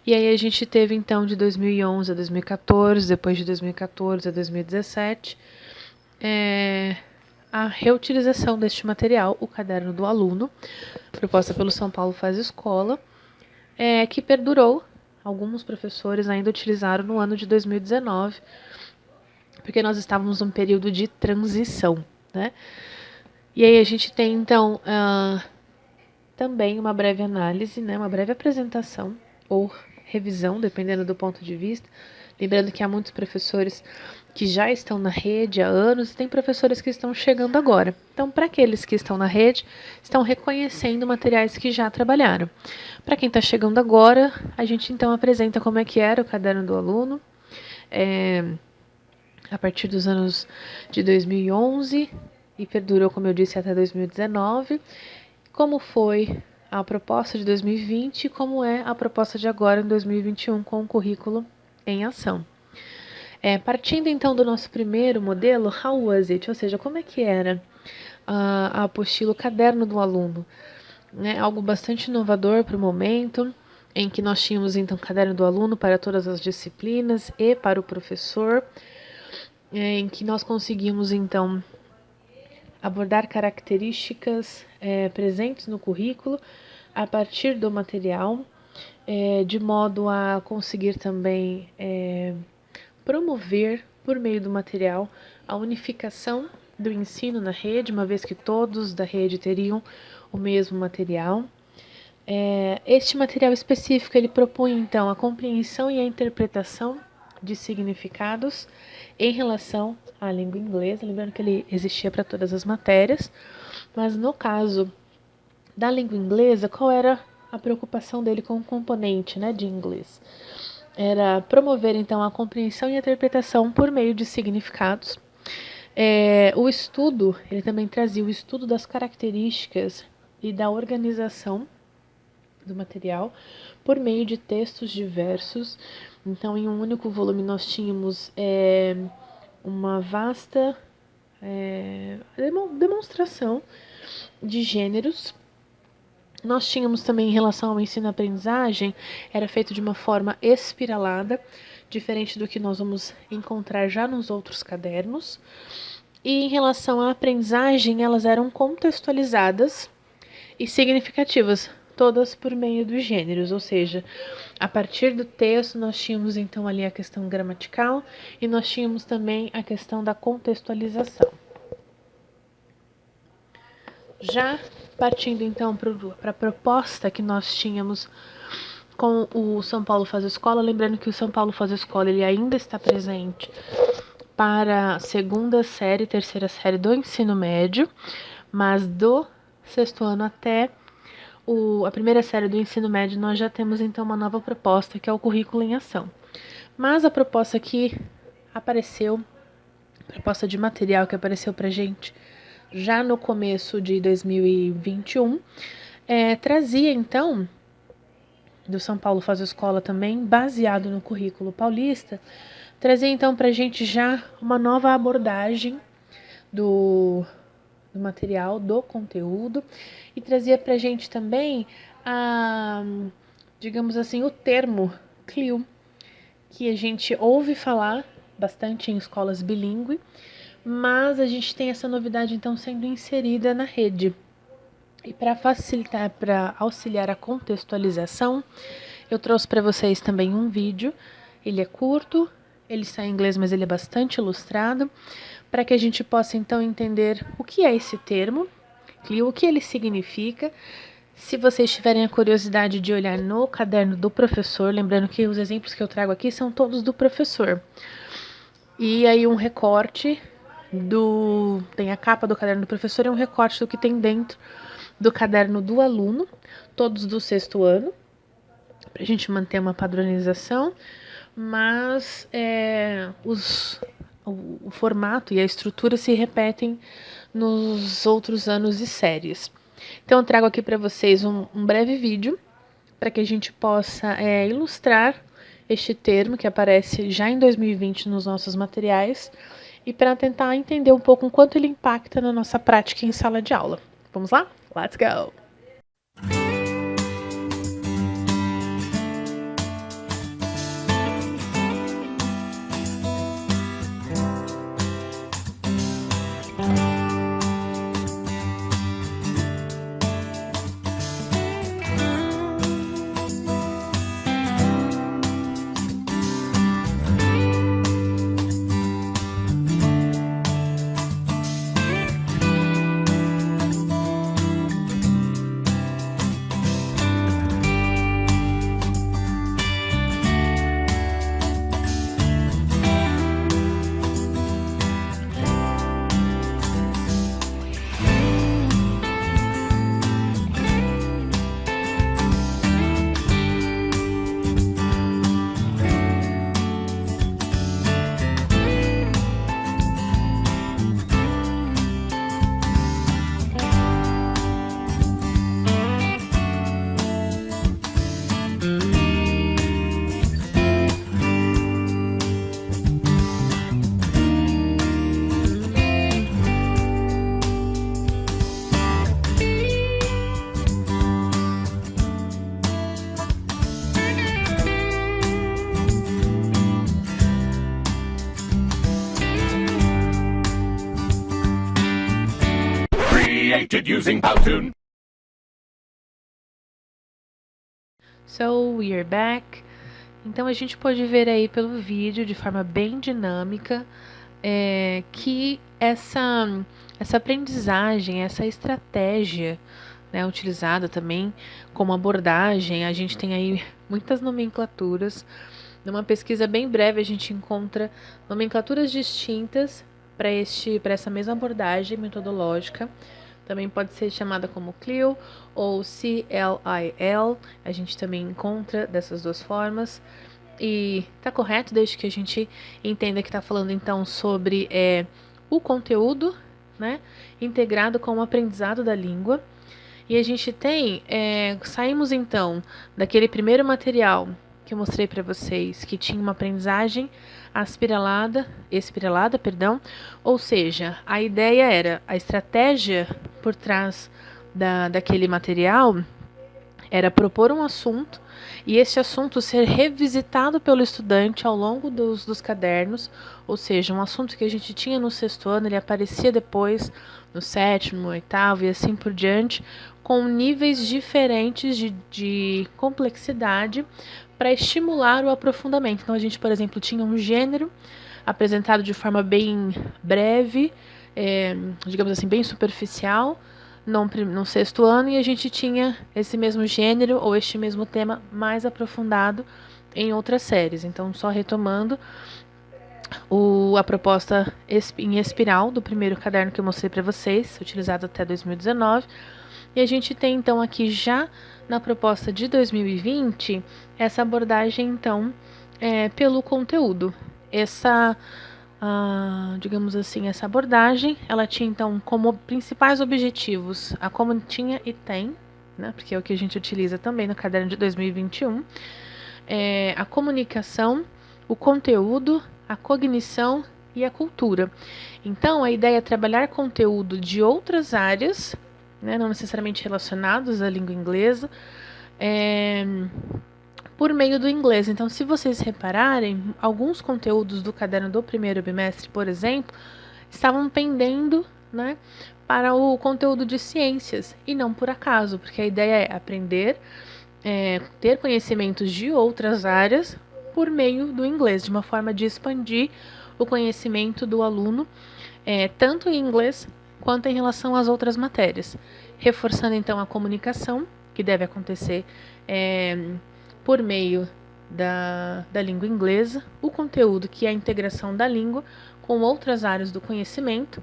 e aí a gente teve, então, de 2011 a 2014, depois de 2014 a 2017, a reutilização deste material, o Caderno do Aluno, proposta pelo São Paulo Faz Escola, que perdurou. Alguns professores ainda utilizaram no ano de 2019, porque nós estávamos num período de transição, né? E aí a gente tem, então, também uma breve análise, né? Uma breve apresentação ou revisão, dependendo do ponto de vista. Lembrando que há muitos professores que já estão na rede há anos e tem professores que estão chegando agora. Então, para aqueles que estão na rede, estão reconhecendo materiais que já trabalharam. Para quem está chegando agora, a gente então apresenta como é que era o Caderno do Aluno, a partir dos anos de 2011 e perdurou, como eu disse, até 2019, como foi a proposta de 2020 e como é a proposta de agora, em 2021, com o currículo em ação. Partindo então do nosso primeiro modelo, how was it? Ou seja, como é que era a apostila, o Caderno do Aluno? Algo bastante inovador para o momento, em que nós tínhamos então o Caderno do Aluno para todas as disciplinas e para o professor, em que nós conseguimos então abordar características presentes no currículo a partir do material, de modo a conseguir também promover, por meio do material, a unificação do ensino na rede, uma vez que todos da rede teriam o mesmo material. Este material específico, ele propõe, então, a compreensão e a interpretação de significados em relação à língua inglesa, lembrando que ele existia para todas as matérias, mas no caso da língua inglesa, qual era a preocupação dele com o componente, de inglês? Era promover, então, a compreensão e a interpretação por meio de significados. O estudo, ele também trazia o estudo das características e da organização do material por meio de textos diversos. Então, em um único volume, nós tínhamos uma vasta demonstração de gêneros. Nós tínhamos também, em relação ao ensino-aprendizagem, era feito de uma forma espiralada, diferente do que nós vamos encontrar já nos outros cadernos. E em relação à aprendizagem, elas eram contextualizadas e significativas, todas por meio dos gêneros, ou seja, a partir do texto nós tínhamos então ali a questão gramatical e nós tínhamos também a questão da contextualização. Já partindo então para a proposta que nós tínhamos com o São Paulo Faz Escola, lembrando que o São Paulo Faz Escola ele ainda está presente para a segunda série, terceira série do ensino médio, mas do sexto ano até a primeira série do ensino médio nós já temos então uma nova proposta, que é o currículo em ação. Mas a proposta que apareceu, proposta de material que apareceu para a gente já no começo de 2021, trazia então, do São Paulo Faz Escola também, baseado no currículo paulista, trazia então para a gente já uma nova abordagem do material, do conteúdo, e trazia para a gente também digamos assim, o termo CLIL, que a gente ouve falar bastante em escolas bilíngue, mas a gente tem essa novidade então sendo inserida na rede. E para facilitar, para auxiliar a contextualização, eu trouxe para vocês também um vídeo. Ele é curto, ele está em inglês, mas ele é bastante ilustrado, para que a gente possa então entender o que é esse termo, o que ele significa. Se vocês tiverem a curiosidade de olhar no caderno do professor, lembrando que os exemplos que eu trago aqui são todos do professor. E aí um recorte tem a capa do caderno do professor e um recorte do que tem dentro do caderno do aluno, todos do 6º ano, para a gente manter uma padronização, mas o formato e a estrutura se repetem nos outros anos e séries. Então eu trago aqui para vocês um breve vídeo para que a gente possa ilustrar este termo que aparece já em 2020 nos nossos materiais e para tentar entender um pouco o quanto ele impacta na nossa prática em sala de aula. Vamos lá? Let's go! Created using Powtoon. So, we are back. Então, a gente pode ver aí pelo vídeo, de forma bem dinâmica, que essa aprendizagem, essa estratégia, né, utilizada também como abordagem, a gente tem aí muitas nomenclaturas. Numa pesquisa bem breve, a gente encontra nomenclaturas distintas para essa mesma abordagem metodológica. Também pode ser chamada como CLIL ou CLIL. A gente também encontra dessas duas formas. E tá correto, desde que a gente entenda que está falando então sobre o conteúdo, né, integrado com o aprendizado da língua. E a gente tem, saímos então daquele primeiro material que eu mostrei para vocês, que tinha uma aprendizagem espiralada, ou seja, a ideia era, a estratégia por trás daquele material era propor um assunto e esse assunto ser revisitado pelo estudante ao longo dos cadernos, ou seja, um assunto que a gente tinha no 6º ano, ele aparecia depois no 7º, no 8º e assim por diante, com níveis diferentes de complexidade para estimular o aprofundamento. Então a gente, por exemplo, tinha um gênero apresentado de forma bem breve, digamos assim, bem superficial, no 6º ano, e a gente tinha esse mesmo gênero ou este mesmo tema mais aprofundado em outras séries. Então, só retomando a proposta em espiral do primeiro caderno que eu mostrei para vocês, utilizado até 2019, e a gente tem então aqui já na proposta de 2020 essa abordagem então pelo conteúdo. Digamos assim, essa abordagem, ela tinha então como principais objetivos, como tinha e tem, né, porque é o que a gente utiliza também no caderno de 2021, a comunicação, o conteúdo, a cognição e a cultura. Então, a ideia é trabalhar conteúdo de outras áreas, né, não necessariamente relacionados à língua inglesa, por meio do inglês. Então, se vocês repararem, alguns conteúdos do caderno do primeiro bimestre, por exemplo, estavam pendendo, né, para o conteúdo de ciências, e não por acaso, porque a ideia é aprender, ter conhecimentos de outras áreas por meio do inglês, de uma forma de expandir o conhecimento do aluno, tanto em inglês quanto em relação às outras matérias, reforçando então a comunicação, que deve acontecer por meio da língua inglesa, o conteúdo, que é a integração da língua com outras áreas do conhecimento.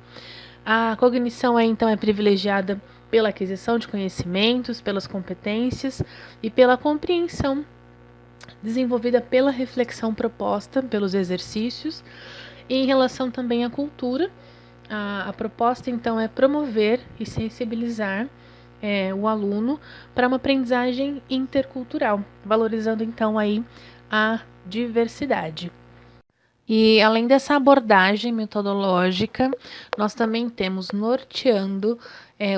A cognição então é privilegiada pela aquisição de conhecimentos, pelas competências e pela compreensão desenvolvida pela reflexão proposta pelos exercícios. E em relação também à cultura, a proposta então é promover e sensibilizar o aluno para uma aprendizagem intercultural, valorizando então aí a diversidade. E além dessa abordagem metodológica, nós também temos norteando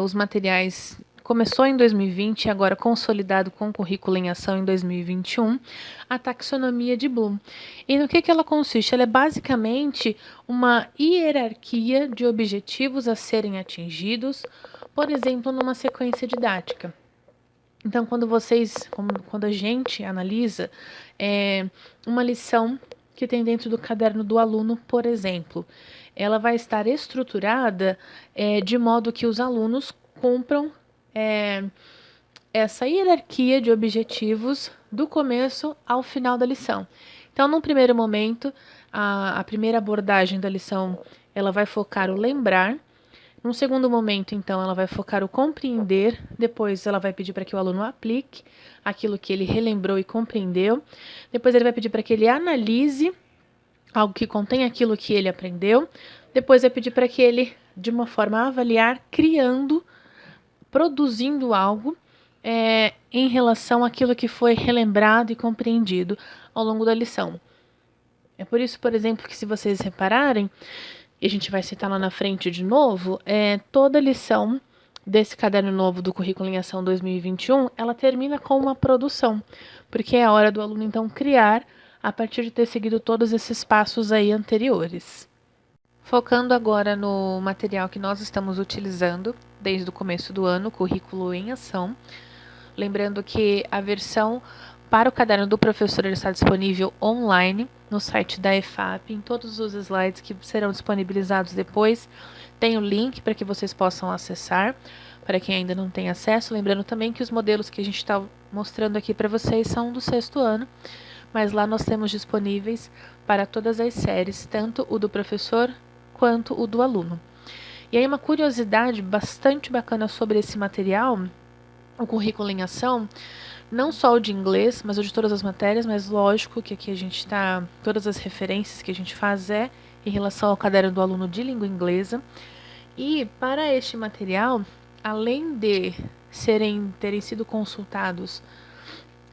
os materiais. Começou em 2020 e agora consolidado com o currículo em ação em 2021, a taxonomia de Bloom. E no que ela consiste? Ela é basicamente uma hierarquia de objetivos a serem atingidos, por exemplo, numa sequência didática. Então, quando a gente analisa uma lição que tem dentro do caderno do aluno, por exemplo, ela vai estar estruturada de modo que os alunos cumpram essa hierarquia de objetivos do começo ao final da lição. Então, num primeiro momento, a primeira abordagem da lição, ela vai focar o lembrar. Num segundo momento, então, ela vai focar o compreender. Depois, ela vai pedir para que o aluno aplique aquilo que ele relembrou e compreendeu. Depois, ele vai pedir para que ele analise algo que contém aquilo que ele aprendeu. Depois, vai pedir para que ele, de uma forma avaliar, produzindo algo em relação àquilo que foi relembrado e compreendido ao longo da lição. É por isso, por exemplo, que se vocês repararem, e a gente vai citar lá na frente de novo, toda lição desse caderno novo do Currículo em Ação 2021, ela termina com uma produção, porque é a hora do aluno, então, criar a partir de ter seguido todos esses passos aí anteriores. Focando agora no material que nós estamos utilizando desde o começo do ano, Currículo em Ação. Lembrando que a versão para o caderno do professor está disponível online no site da EFAP, em todos os slides que serão disponibilizados depois. Tem o link para que vocês possam acessar, para quem ainda não tem acesso. Lembrando também que os modelos que a gente está mostrando aqui para vocês são do 6º ano, mas lá nós temos disponíveis para todas as séries, tanto o do professor quanto o do aluno. E aí uma curiosidade bastante bacana sobre esse material, o Currículo em Ação, não só o de inglês, mas o de todas as matérias, mas lógico que aqui a gente está, todas as referências que a gente faz em relação ao caderno do aluno de língua inglesa. E para este material, além de terem sido consultados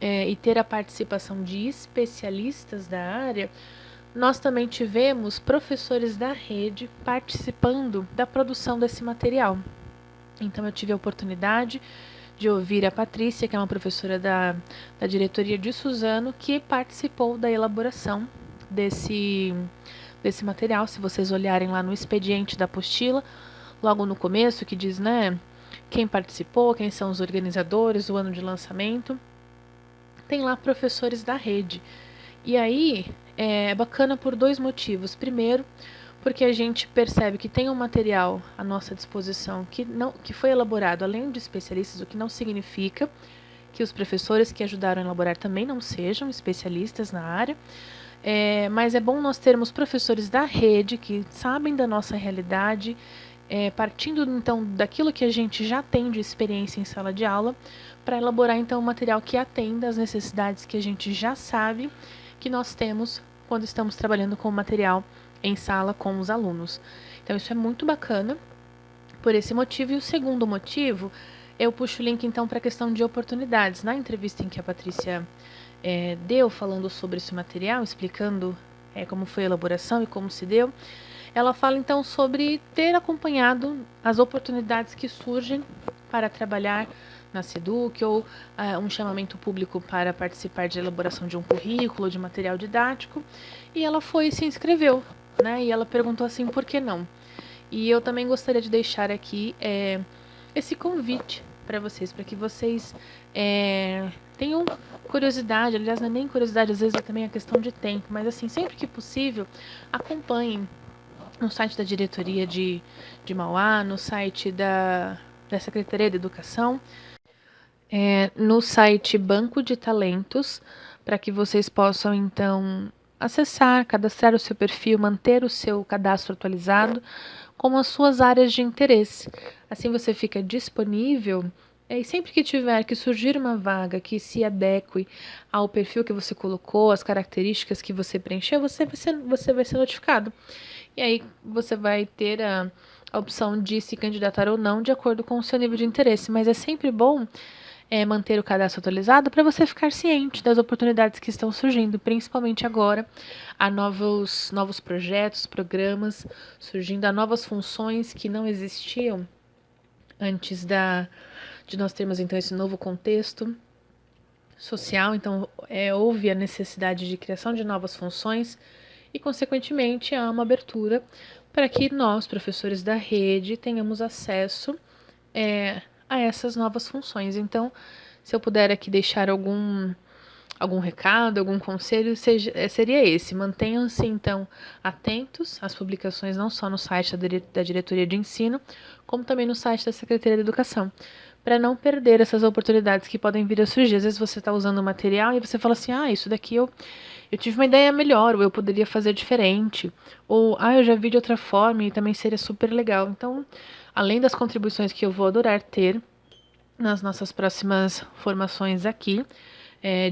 e ter a participação de especialistas da área, nós também tivemos professores da rede participando da produção desse material. Então, eu tive a oportunidade de ouvir a Patrícia, que é uma professora da diretoria de Suzano, que participou da elaboração desse material. Se vocês olharem lá no expediente da apostila, logo no começo, que diz, quem participou, quem são os organizadores, o ano de lançamento, tem lá professores da rede. E aí, é bacana por 2 motivos. Primeiro, porque a gente percebe que tem um material à nossa disposição que foi elaborado além de especialistas, o que não significa que os professores que ajudaram a elaborar também não sejam especialistas na área, mas é bom nós termos professores da rede que sabem da nossa realidade, partindo então daquilo que a gente já tem de experiência em sala de aula, para elaborar então um material que atenda às necessidades que a gente já sabe que nós temos quando estamos trabalhando com o material em sala com os alunos. Então, isso é muito bacana por esse motivo. E o segundo motivo, eu puxo o link, então, para a questão de oportunidades. Na entrevista em que a Patrícia deu, falando sobre esse material, explicando como foi a elaboração e como se deu, ela fala, então, sobre ter acompanhado as oportunidades que surgem para trabalhar na SEDUC, ou um chamamento público para participar de elaboração de um currículo, de material didático, e ela foi e se inscreveu, e ela perguntou assim, por que não? E eu também gostaria de deixar aqui esse convite para que vocês tenham curiosidade, aliás, não é nem curiosidade, às vezes é também a questão de tempo, mas assim, sempre que possível, acompanhem no site da diretoria de Mauá, no site da Secretaria de Educação, no site Banco de Talentos, para que vocês possam, então, acessar, cadastrar o seu perfil, manter o seu cadastro atualizado com as suas áreas de interesse. Assim você fica disponível e sempre que tiver que surgir uma vaga que se adeque ao perfil que você colocou, as características que você preencheu, você vai ser notificado. E aí você vai ter a opção de se candidatar ou não de acordo com o seu nível de interesse. Mas é sempre bom manter o cadastro atualizado para você ficar ciente das oportunidades que estão surgindo, principalmente agora. Há novos projetos, programas surgindo, há novas funções que não existiam antes de nós termos então esse novo contexto social. Então houve a necessidade de criação de novas funções e, consequentemente, há uma abertura para que nós, professores da rede, tenhamos acesso a essas novas funções. Então, se eu puder aqui deixar algum recado, algum conselho, seria esse. Mantenham-se, então, atentos às publicações, não só no site da Diretoria de Ensino, como também no site da Secretaria de Educação, para não perder essas oportunidades que podem vir a surgir. Às vezes você está usando o material e você fala assim, isso daqui eu tive uma ideia melhor, ou eu poderia fazer diferente, ou eu já vi de outra forma e também seria super legal. Então, além das contribuições que eu vou adorar ter nas nossas próximas formações aqui,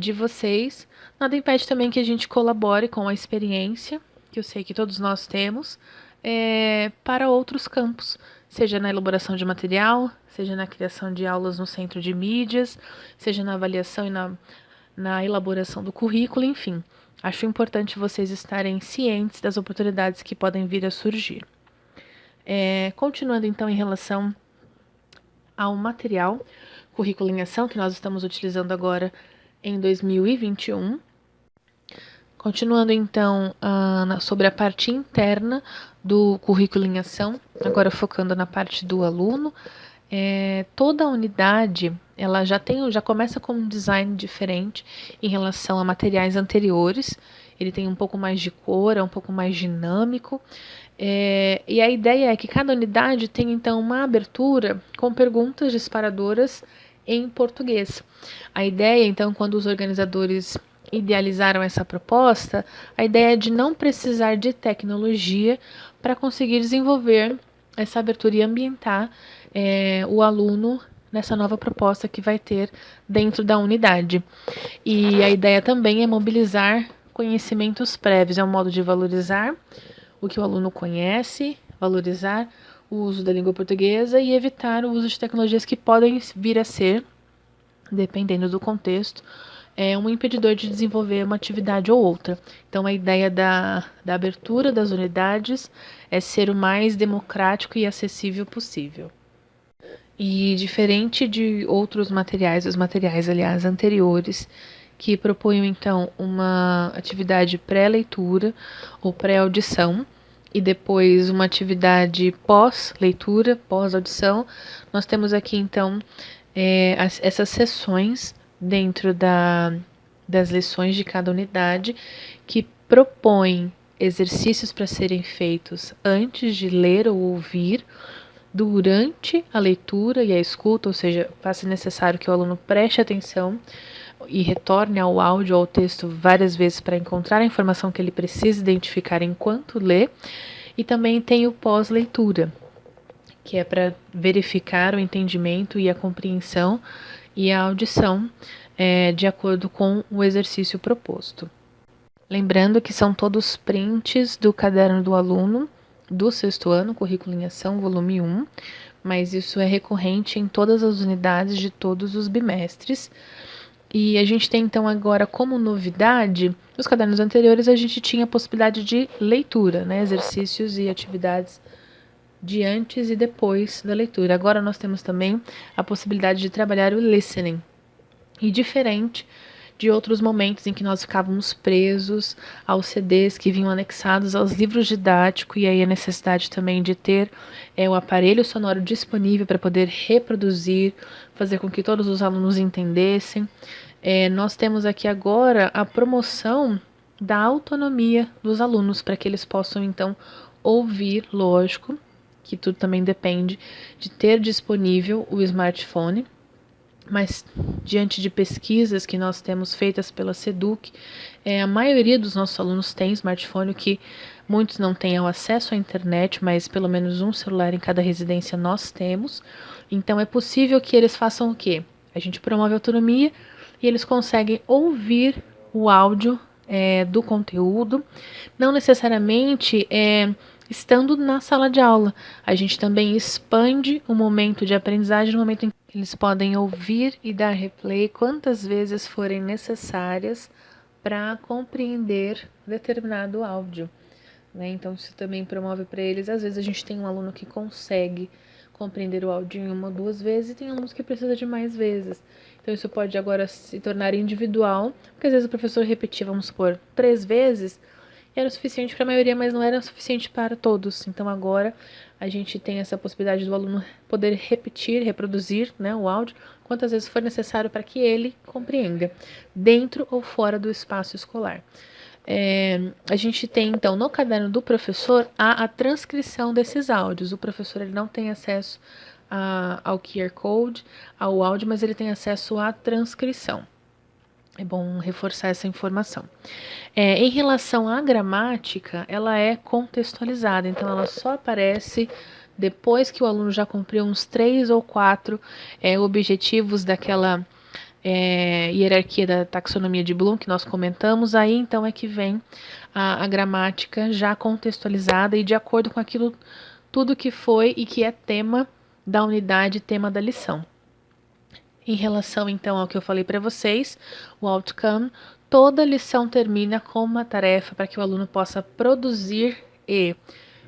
de vocês, nada impede também que a gente colabore com a experiência, que eu sei que todos nós temos, para outros campos, seja na elaboração de material, seja na criação de aulas no centro de mídias, seja na avaliação e na elaboração do currículo, enfim. Acho importante vocês estarem cientes das oportunidades que podem vir a surgir. Continuando então em relação ao material Currículo em Ação, que nós estamos utilizando agora em 2021. Continuando então sobre a parte interna do Currículo em Ação, agora focando na parte do aluno. Toda a unidade ela já começa com um design diferente em relação a materiais anteriores. Ele tem um pouco mais de cor, é um pouco mais dinâmico. E a ideia é que cada unidade tenha então uma abertura com perguntas disparadoras em português. A ideia, então, quando os organizadores idealizaram essa proposta, a ideia é de não precisar de tecnologia para conseguir desenvolver essa abertura e ambientar o aluno nessa nova proposta que vai ter dentro da unidade. E a ideia também é mobilizar conhecimentos prévios, é um modo de valorizar o que o aluno conhece, valorizar o uso da língua portuguesa e evitar o uso de tecnologias que podem vir a ser, dependendo do contexto, um impedidor de desenvolver uma atividade ou outra. Então, a ideia da abertura das unidades é ser o mais democrático e acessível possível. E diferente de outros materiais, os materiais, aliás, anteriores, que propunham, então, uma atividade pré-leitura ou pré-audição, e depois uma atividade pós-leitura, pós-audição, nós temos aqui, então, essas sessões dentro das lições de cada unidade, que propõem exercícios para serem feitos antes de ler ou ouvir, durante a leitura e a escuta, ou seja, faz-se necessário que o aluno preste atenção e retorne ao áudio ou ao texto várias vezes para encontrar a informação que ele precisa identificar enquanto lê. E também tem o pós-leitura, que é para verificar o entendimento e a compreensão e a audição de acordo com o exercício proposto. Lembrando que são todos prints do caderno do aluno do 6º ano, Currículo em Ação, volume 1, mas isso é recorrente em todas as unidades de todos os bimestres. E a gente tem, então, agora como novidade, nos cadernos anteriores a gente tinha a possibilidade de leitura, exercícios e atividades de antes e depois da leitura. Agora nós temos também a possibilidade de trabalhar o listening. E diferente de outros momentos em que nós ficávamos presos aos CDs que vinham anexados aos livros didáticos, e aí a necessidade também de ter o aparelho sonoro disponível para poder reproduzir, fazer com que todos os alunos entendessem. Nós temos aqui agora a promoção da autonomia dos alunos, para que eles possam então ouvir, lógico, que tudo também depende de ter disponível o smartphone, mas diante de pesquisas que nós temos feitas pela SEDUC, a maioria dos nossos alunos tem smartphone, que muitos não têm acesso à internet, mas pelo menos um celular em cada residência nós temos. Então é possível que eles façam o quê? A gente promove autonomia e eles conseguem ouvir o áudio do conteúdo, não necessariamente estando na sala de aula. A gente também expande o momento de aprendizagem no momento em que eles podem ouvir e dar replay quantas vezes forem necessárias para compreender determinado áudio, né? Então isso também promove para eles. Às vezes a gente tem um aluno que consegue compreender o áudio em 1 ou 2 vezes e tem alunos que precisa de mais vezes. Então isso pode agora se tornar individual, porque às vezes o professor repetia, vamos supor, 3 vezes, era o suficiente para a maioria, mas não era o suficiente para todos. Então agora a gente tem essa possibilidade do aluno poder repetir, reproduzir, né, o áudio, quantas vezes for necessário para que ele compreenda, dentro ou fora do espaço escolar. A gente tem, então, no caderno do professor, a transcrição desses áudios. O professor ele não tem acesso ao QR Code, ao áudio, mas ele tem acesso à transcrição. É bom reforçar essa informação. Em relação à gramática, ela é contextualizada, então ela só aparece depois que o aluno já cumpriu uns 3 ou 4 objetivos daquela hierarquia da taxonomia de Bloom que nós comentamos. Aí então é que vem a gramática já contextualizada e de acordo com aquilo tudo que foi e que é tema da unidade, tema da lição. Em relação, então, ao que eu falei para vocês, o outcome, toda lição termina com uma tarefa para que o aluno possa produzir e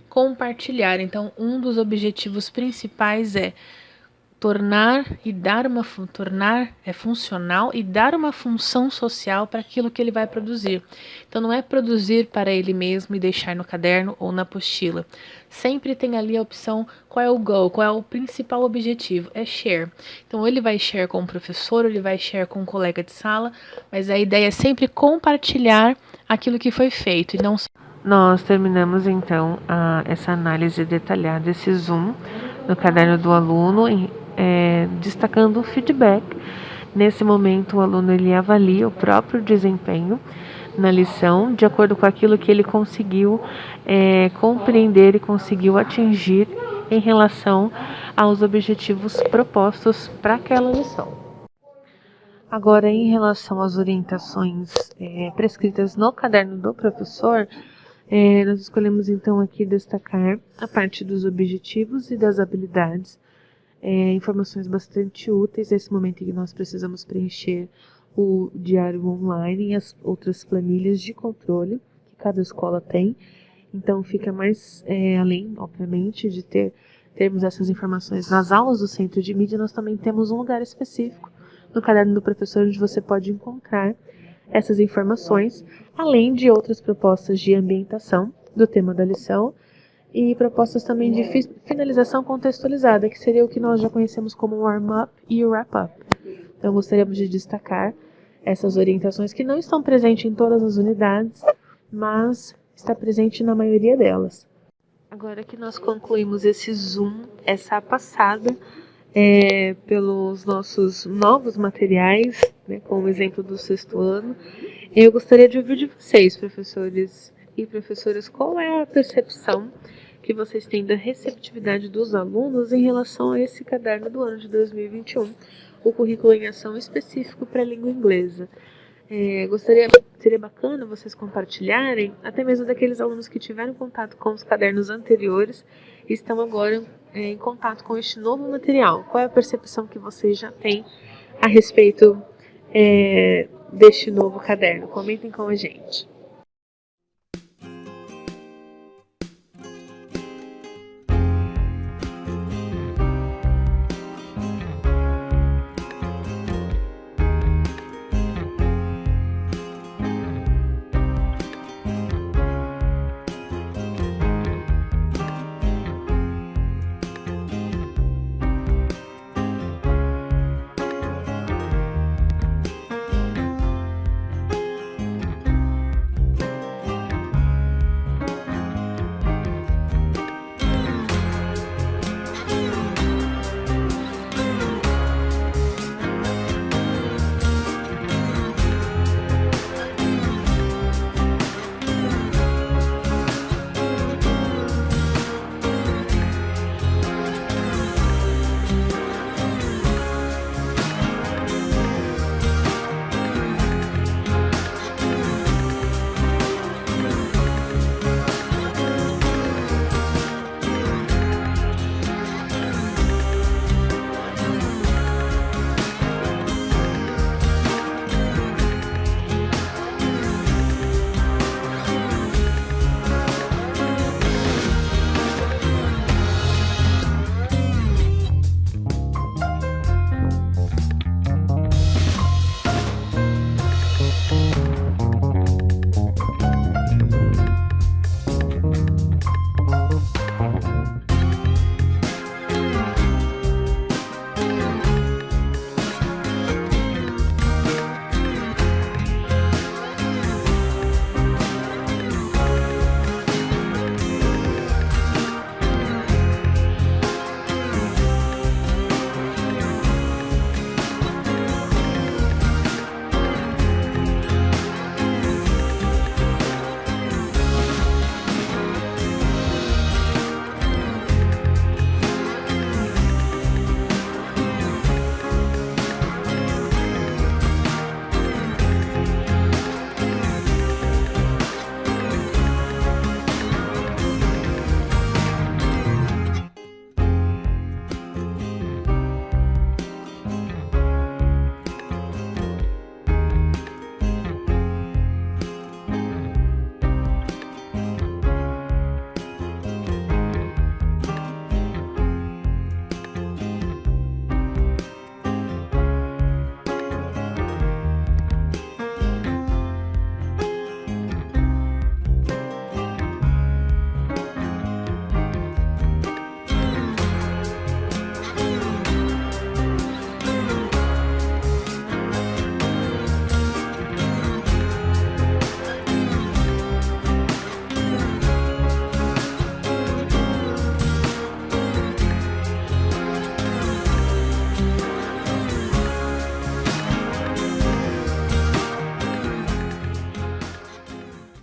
compartilhar. Então, um dos objetivos principais é tornar funcional e dar uma função social para aquilo que ele vai produzir. Então não é produzir para ele mesmo e deixar no caderno ou na apostila. Sempre tem ali a opção qual é o goal, qual é o principal objetivo, é share. Então ou ele vai share com o professor, ou ele vai share com um colega de sala, mas a ideia é sempre compartilhar aquilo que foi feito e não. Nós terminamos então essa análise detalhada, esse zoom no caderno do aluno, destacando o feedback. Nesse momento, o aluno ele avalia o próprio desempenho na lição, de acordo com aquilo que ele conseguiu compreender e conseguiu atingir em relação aos objetivos propostos para aquela lição. Agora, em relação às orientações prescritas no caderno do professor, nós escolhemos então aqui destacar a parte dos objetivos e das habilidades, informações bastante úteis nesse momento em que nós precisamos preencher o diário online e as outras planilhas de controle que cada escola tem. Então fica mais além, obviamente, de termos essas informações nas aulas do centro de mídia, nós também temos um lugar específico no caderno do professor onde você pode encontrar essas informações, além de outras propostas de ambientação do tema da lição e propostas também de finalização contextualizada, que seria o que nós já conhecemos como warm-up e wrap-up. Então, gostaríamos de destacar essas orientações que não estão presentes em todas as unidades, mas está presente na maioria delas. Agora que nós concluímos esse zoom, essa passada pelos nossos novos materiais, né, como exemplo do 6º ano, eu gostaria de ouvir de vocês, professores e professoras, qual é a percepção que vocês têm da receptividade dos alunos em relação a esse caderno do ano de 2021, o currículo em ação específico para a língua inglesa. Seria bacana vocês compartilharem, até mesmo daqueles alunos que tiveram contato com os cadernos anteriores e estão agora em contato com este novo material. Qual é a percepção que vocês já têm a respeito deste novo caderno? Comentem com a gente.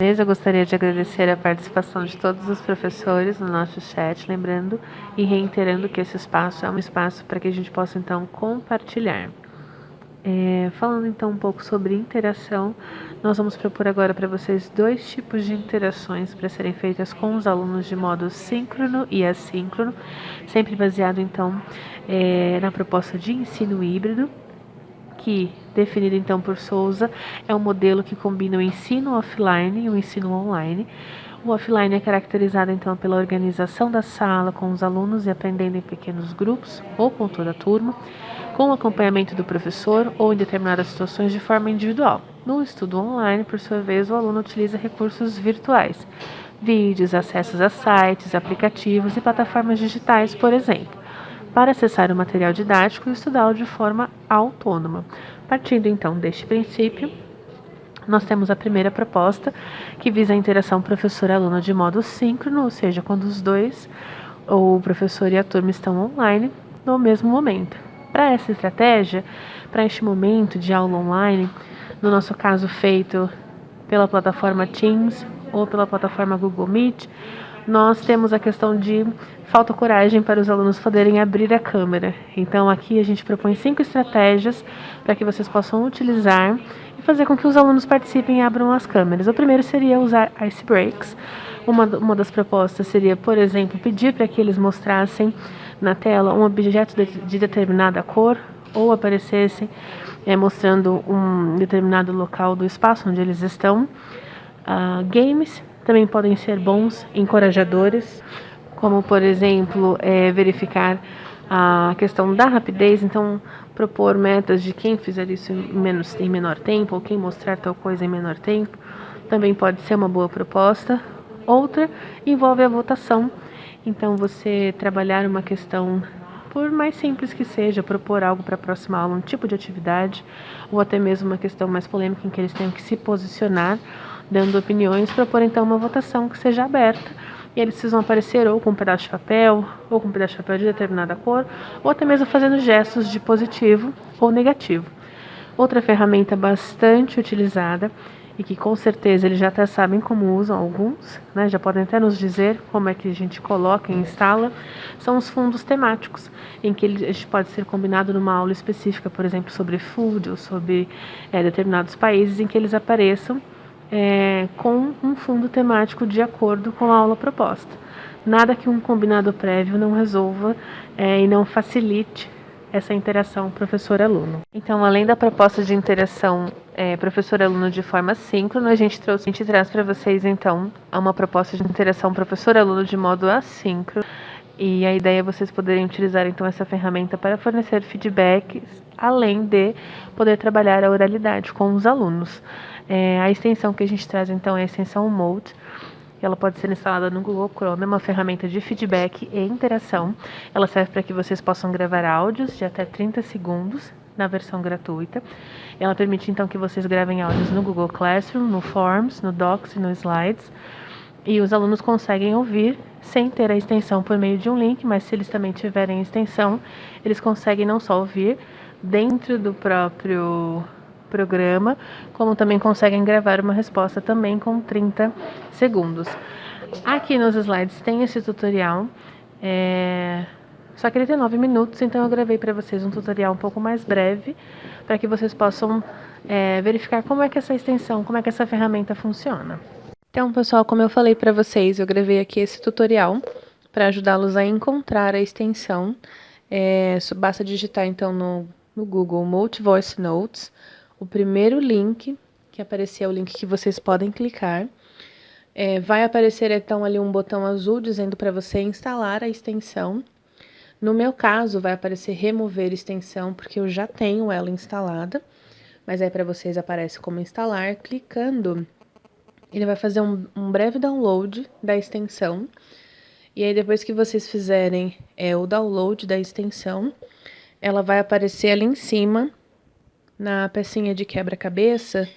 vez, eu gostaria de agradecer a participação de todos os professores no nosso chat, lembrando e reiterando que esse espaço é um espaço para que a gente possa, então, compartilhar. Falando, então, um pouco sobre interação, nós vamos propor agora para vocês 2 tipos de interações para serem feitas com os alunos de modo síncrono e assíncrono, sempre baseado, então, na proposta de ensino híbrido, que, definido então por Souza, é um modelo que combina o ensino offline e o ensino online. O offline é caracterizado então pela organização da sala com os alunos e aprendendo em pequenos grupos ou com toda a turma, com o acompanhamento do professor ou em determinadas situações de forma individual. No estudo online, por sua vez, o aluno utiliza recursos virtuais, vídeos, acessos a sites, aplicativos e plataformas digitais, por exemplo, para acessar o material didático e estudá-lo de forma autônoma. Partindo então deste princípio, nós temos a primeira proposta, que visa a interação professor-aluno de modo síncrono, ou seja, quando os dois, o professor e a turma, estão online no mesmo momento. Para essa estratégia, para este momento de aula online, no nosso caso feito pela plataforma Teams ou pela plataforma Google Meet, nós temos a questão de falta coragem para os alunos poderem abrir a câmera. Então aqui a gente propõe 5 estratégias para que vocês possam utilizar e fazer com que os alunos participem e abram as câmeras. O primeiro seria usar ice breaks. Uma das propostas seria, por exemplo, pedir para que eles mostrassem na tela um objeto de determinada cor ou aparecessem mostrando um determinado local do espaço onde eles estão. Games também podem ser bons encorajadores, como, por exemplo, verificar a questão da rapidez, então propor metas de quem fizer isso em menor tempo, ou quem mostrar tal coisa em menor tempo, também pode ser uma boa proposta. Outra envolve a votação, então você trabalhar uma questão, por mais simples que seja, propor algo para a próxima aula, um tipo de atividade, ou até mesmo uma questão mais polêmica em que eles tenham que se posicionar, dando opiniões, propor então uma votação que seja aberta, e eles precisam aparecer ou com um pedaço de papel, ou com um pedaço de papel de determinada cor, ou até mesmo fazendo gestos de positivo ou negativo. Outra ferramenta bastante utilizada, e que com certeza eles já até sabem como usam alguns, né, já podem até nos dizer como é que a gente coloca e instala, são os fundos temáticos, em que a gente pode ser combinado numa aula específica, por exemplo, sobre food ou sobre determinados países, em que eles apareçam com um fundo temático de acordo com a aula proposta. Nada que um combinado prévio não resolva e não facilite essa interação professor-aluno. Então, além da proposta de interação professor-aluno de forma síncrona, a gente traz para vocês, então, uma proposta de interação professor-aluno de modo assíncrono. E a ideia é vocês poderem utilizar, então, essa ferramenta para fornecer feedbacks, além de poder trabalhar a oralidade com os alunos. A extensão que a gente traz, então, é a extensão Mode. Ela pode ser instalada no Google Chrome, é uma ferramenta de feedback e interação. Ela serve para que vocês possam gravar áudios de até 30 segundos na versão gratuita. Ela permite, então, que vocês gravem áudios no Google Classroom, no Forms, no Docs e no Slides. E os alunos conseguem ouvir sem ter a extensão por meio de um link, mas se eles também tiverem extensão, eles conseguem não só ouvir dentro do próprio programa, como também conseguem gravar uma resposta também com 30 segundos. Aqui nos slides tem esse tutorial, só que ele tem 9 minutos, então eu gravei para vocês um tutorial um pouco mais breve, para que vocês possam verificar como é que essa extensão, como é que essa ferramenta funciona. Então, pessoal, como eu falei para vocês, eu gravei aqui esse tutorial para ajudá-los a encontrar a extensão. Basta digitar, então, no Google Multi-Voice Notes. O primeiro link que aparecer é o link que vocês podem clicar. Vai aparecer, então, ali um botão azul dizendo para você instalar a extensão. No meu caso, vai aparecer remover extensão, porque eu já tenho ela instalada. Mas aí para vocês aparece como instalar. Clicando, ele vai fazer um breve download da extensão. E aí depois que vocês fizerem o download da extensão, ela vai aparecer ali em cima, na pecinha de quebra-cabeça,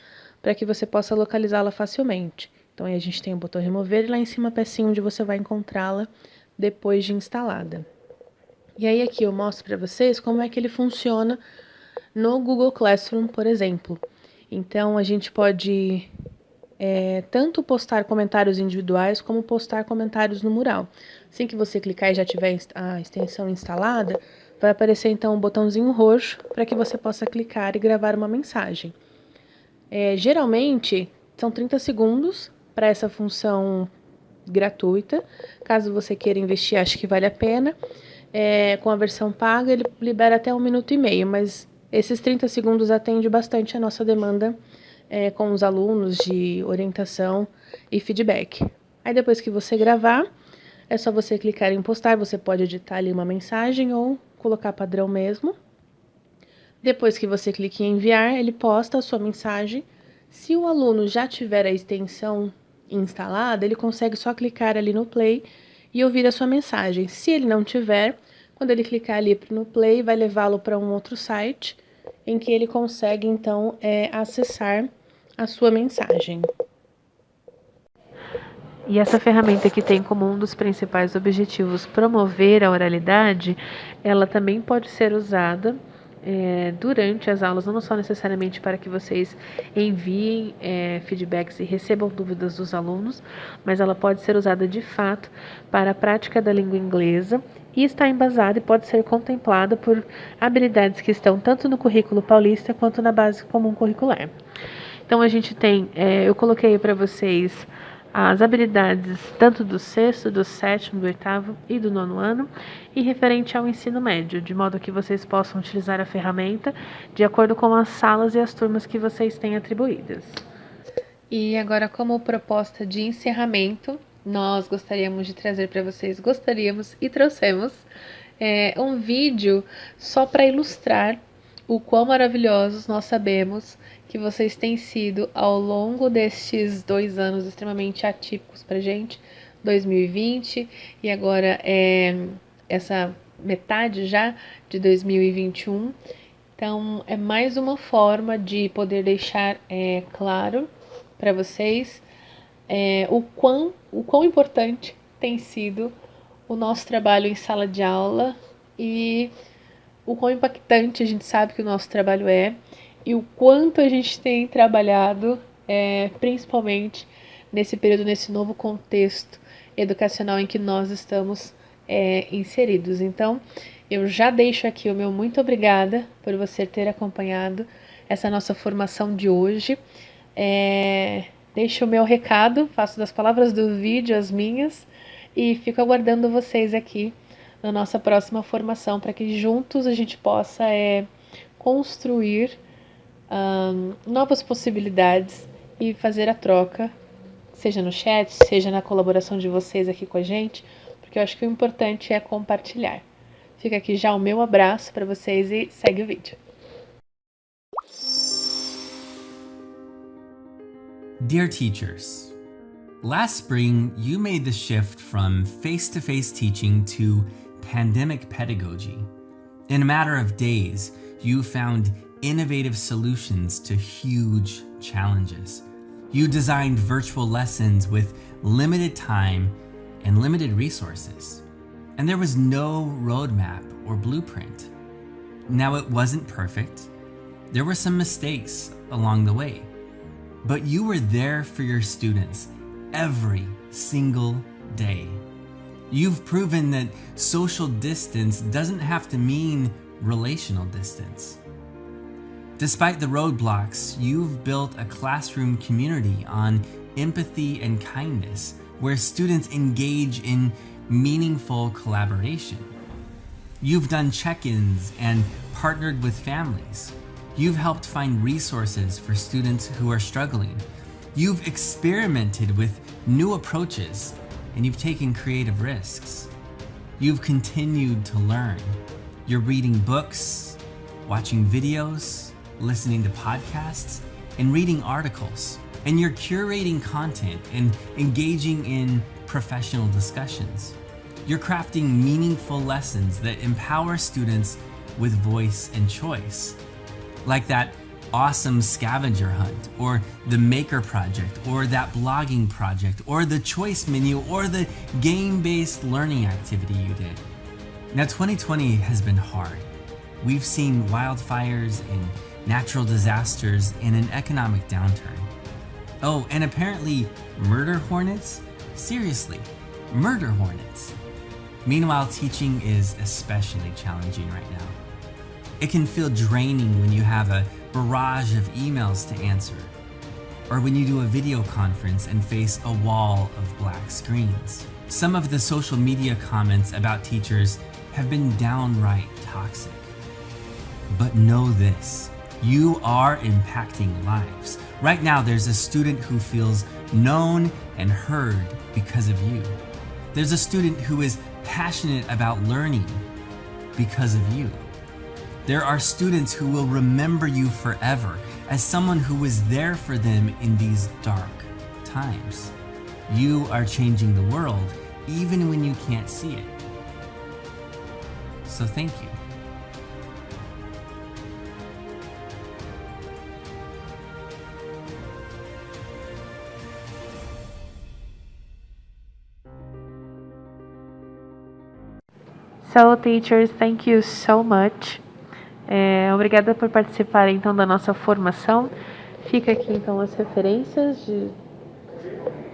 para que você possa localizá-la facilmente. Então aí a gente tem o botão remover e lá em cima a pecinha onde você vai encontrá-la depois de instalada. E aí aqui eu mostro para vocês como é que ele funciona no Google Classroom, por exemplo. Então a gente pode tanto postar comentários individuais como postar comentários no mural. Assim que você clicar e já tiver a extensão instalada, vai aparecer então um botãozinho roxo para que você possa clicar e gravar uma mensagem. Geralmente são 30 segundos para essa função gratuita. Caso você queira investir, acho que vale a pena. Com a versão paga, ele libera até 1 minuto e meio, mas esses 30 segundos atende bastante a nossa demanda com os alunos de orientação e feedback. Aí depois que você gravar, é só você clicar em postar, você pode editar ali uma mensagem ou colocar padrão mesmo. Depois que você clica em enviar, ele posta a sua mensagem. Se o aluno já tiver a extensão instalada, ele consegue só clicar ali no play e ouvir a sua mensagem. Se ele não tiver, quando ele clicar ali no play, vai levá-lo para um outro site em que ele consegue então acessar a sua mensagem. E essa ferramenta que tem como um dos principais objetivos promover a oralidade, ela também pode ser usada durante as aulas, não só necessariamente para que vocês enviem feedbacks e recebam dúvidas dos alunos, mas ela pode ser usada de fato para a prática da língua inglesa e está embasada e pode ser contemplada por habilidades que estão tanto no currículo paulista quanto na base comum curricular. Então a gente tem, eu coloquei para vocês as habilidades tanto do 6º, do 7º, do 8º e do 9º ano e referente ao ensino médio, de modo que vocês possam utilizar a ferramenta de acordo com as salas e as turmas que vocês têm atribuídas. E agora, como proposta de encerramento, nós gostaríamos de trazer para vocês, e trouxemos um vídeo só para ilustrar o quão maravilhosos nós sabemos que vocês têm sido ao longo destes 2 anos extremamente atípicos para a gente, 2020 e agora essa metade já de 2021. Então, é mais uma forma de poder deixar claro para vocês o quão importante tem sido o nosso trabalho em sala de aula e o quão impactante a gente sabe que o nosso trabalho e o quanto a gente tem trabalhado, principalmente nesse período, nesse novo contexto educacional em que nós estamos inseridos. Então, eu já deixo aqui o meu muito obrigada por você ter acompanhado essa nossa formação de hoje. Deixo o meu recado, faço das palavras do vídeo as minhas e fico aguardando vocês aqui na nossa próxima formação para que juntos a gente possa construir novas possibilidades e fazer a troca, seja no chat, seja na colaboração de vocês aqui com a gente, porque eu acho que o importante é compartilhar. Fica aqui já o meu abraço para vocês e segue o vídeo. Dear teachers, last spring you made the shift from face-to-face teaching to pandemic pedagogy. In a matter of days, you found innovative solutions to huge challenges. You designed virtual lessons with limited time and limited resources. And there was no roadmap or blueprint. Now, it wasn't perfect. There were some mistakes along the way. But you were there for your students every single day. You've proven that social distance doesn't have to mean relational distance. Despite the roadblocks, you've built a classroom community on empathy and kindness, where students engage in meaningful collaboration. You've done check-ins and partnered with families. You've helped find resources for students who are struggling. You've experimented with new approaches, and you've taken creative risks. You've continued to learn. You're reading books, watching videos, listening to podcasts, and reading articles. And you're curating content and engaging in professional discussions. You're crafting meaningful lessons that empower students with voice and choice. Like that awesome scavenger hunt, or the maker project, or that blogging project, or the choice menu, or the game-based learning activity you did. Now, 2020 has been hard. We've seen wildfires and natural disasters and an economic downturn. Oh, and apparently murder hornets? Seriously, murder hornets. Meanwhile, teaching is especially challenging right now. It can feel draining when you have a barrage of emails to answer, or when you do a video conference and face a wall of black screens. Some of the social media comments about teachers have been downright toxic. But know this, you are impacting lives. Right now, there's a student who feels known and heard because of you. There's a student who is passionate about learning because of you. There are students who will remember you forever as someone who was there for them in these dark times. You are changing the world even when you can't see it. So thank you. So, teachers, thank you so much. Obrigada por participar então da nossa formação. Fica aqui então as referências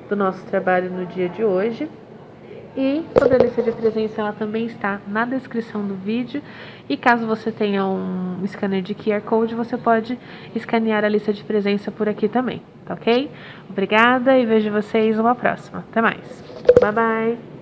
do nosso trabalho no dia de hoje. E sobre a lista de presença, ela também está na descrição do vídeo. E caso você tenha um scanner de QR Code, você pode escanear a lista de presença por aqui também, tá ok? Obrigada e vejo vocês numa próxima. Até mais. Bye, bye!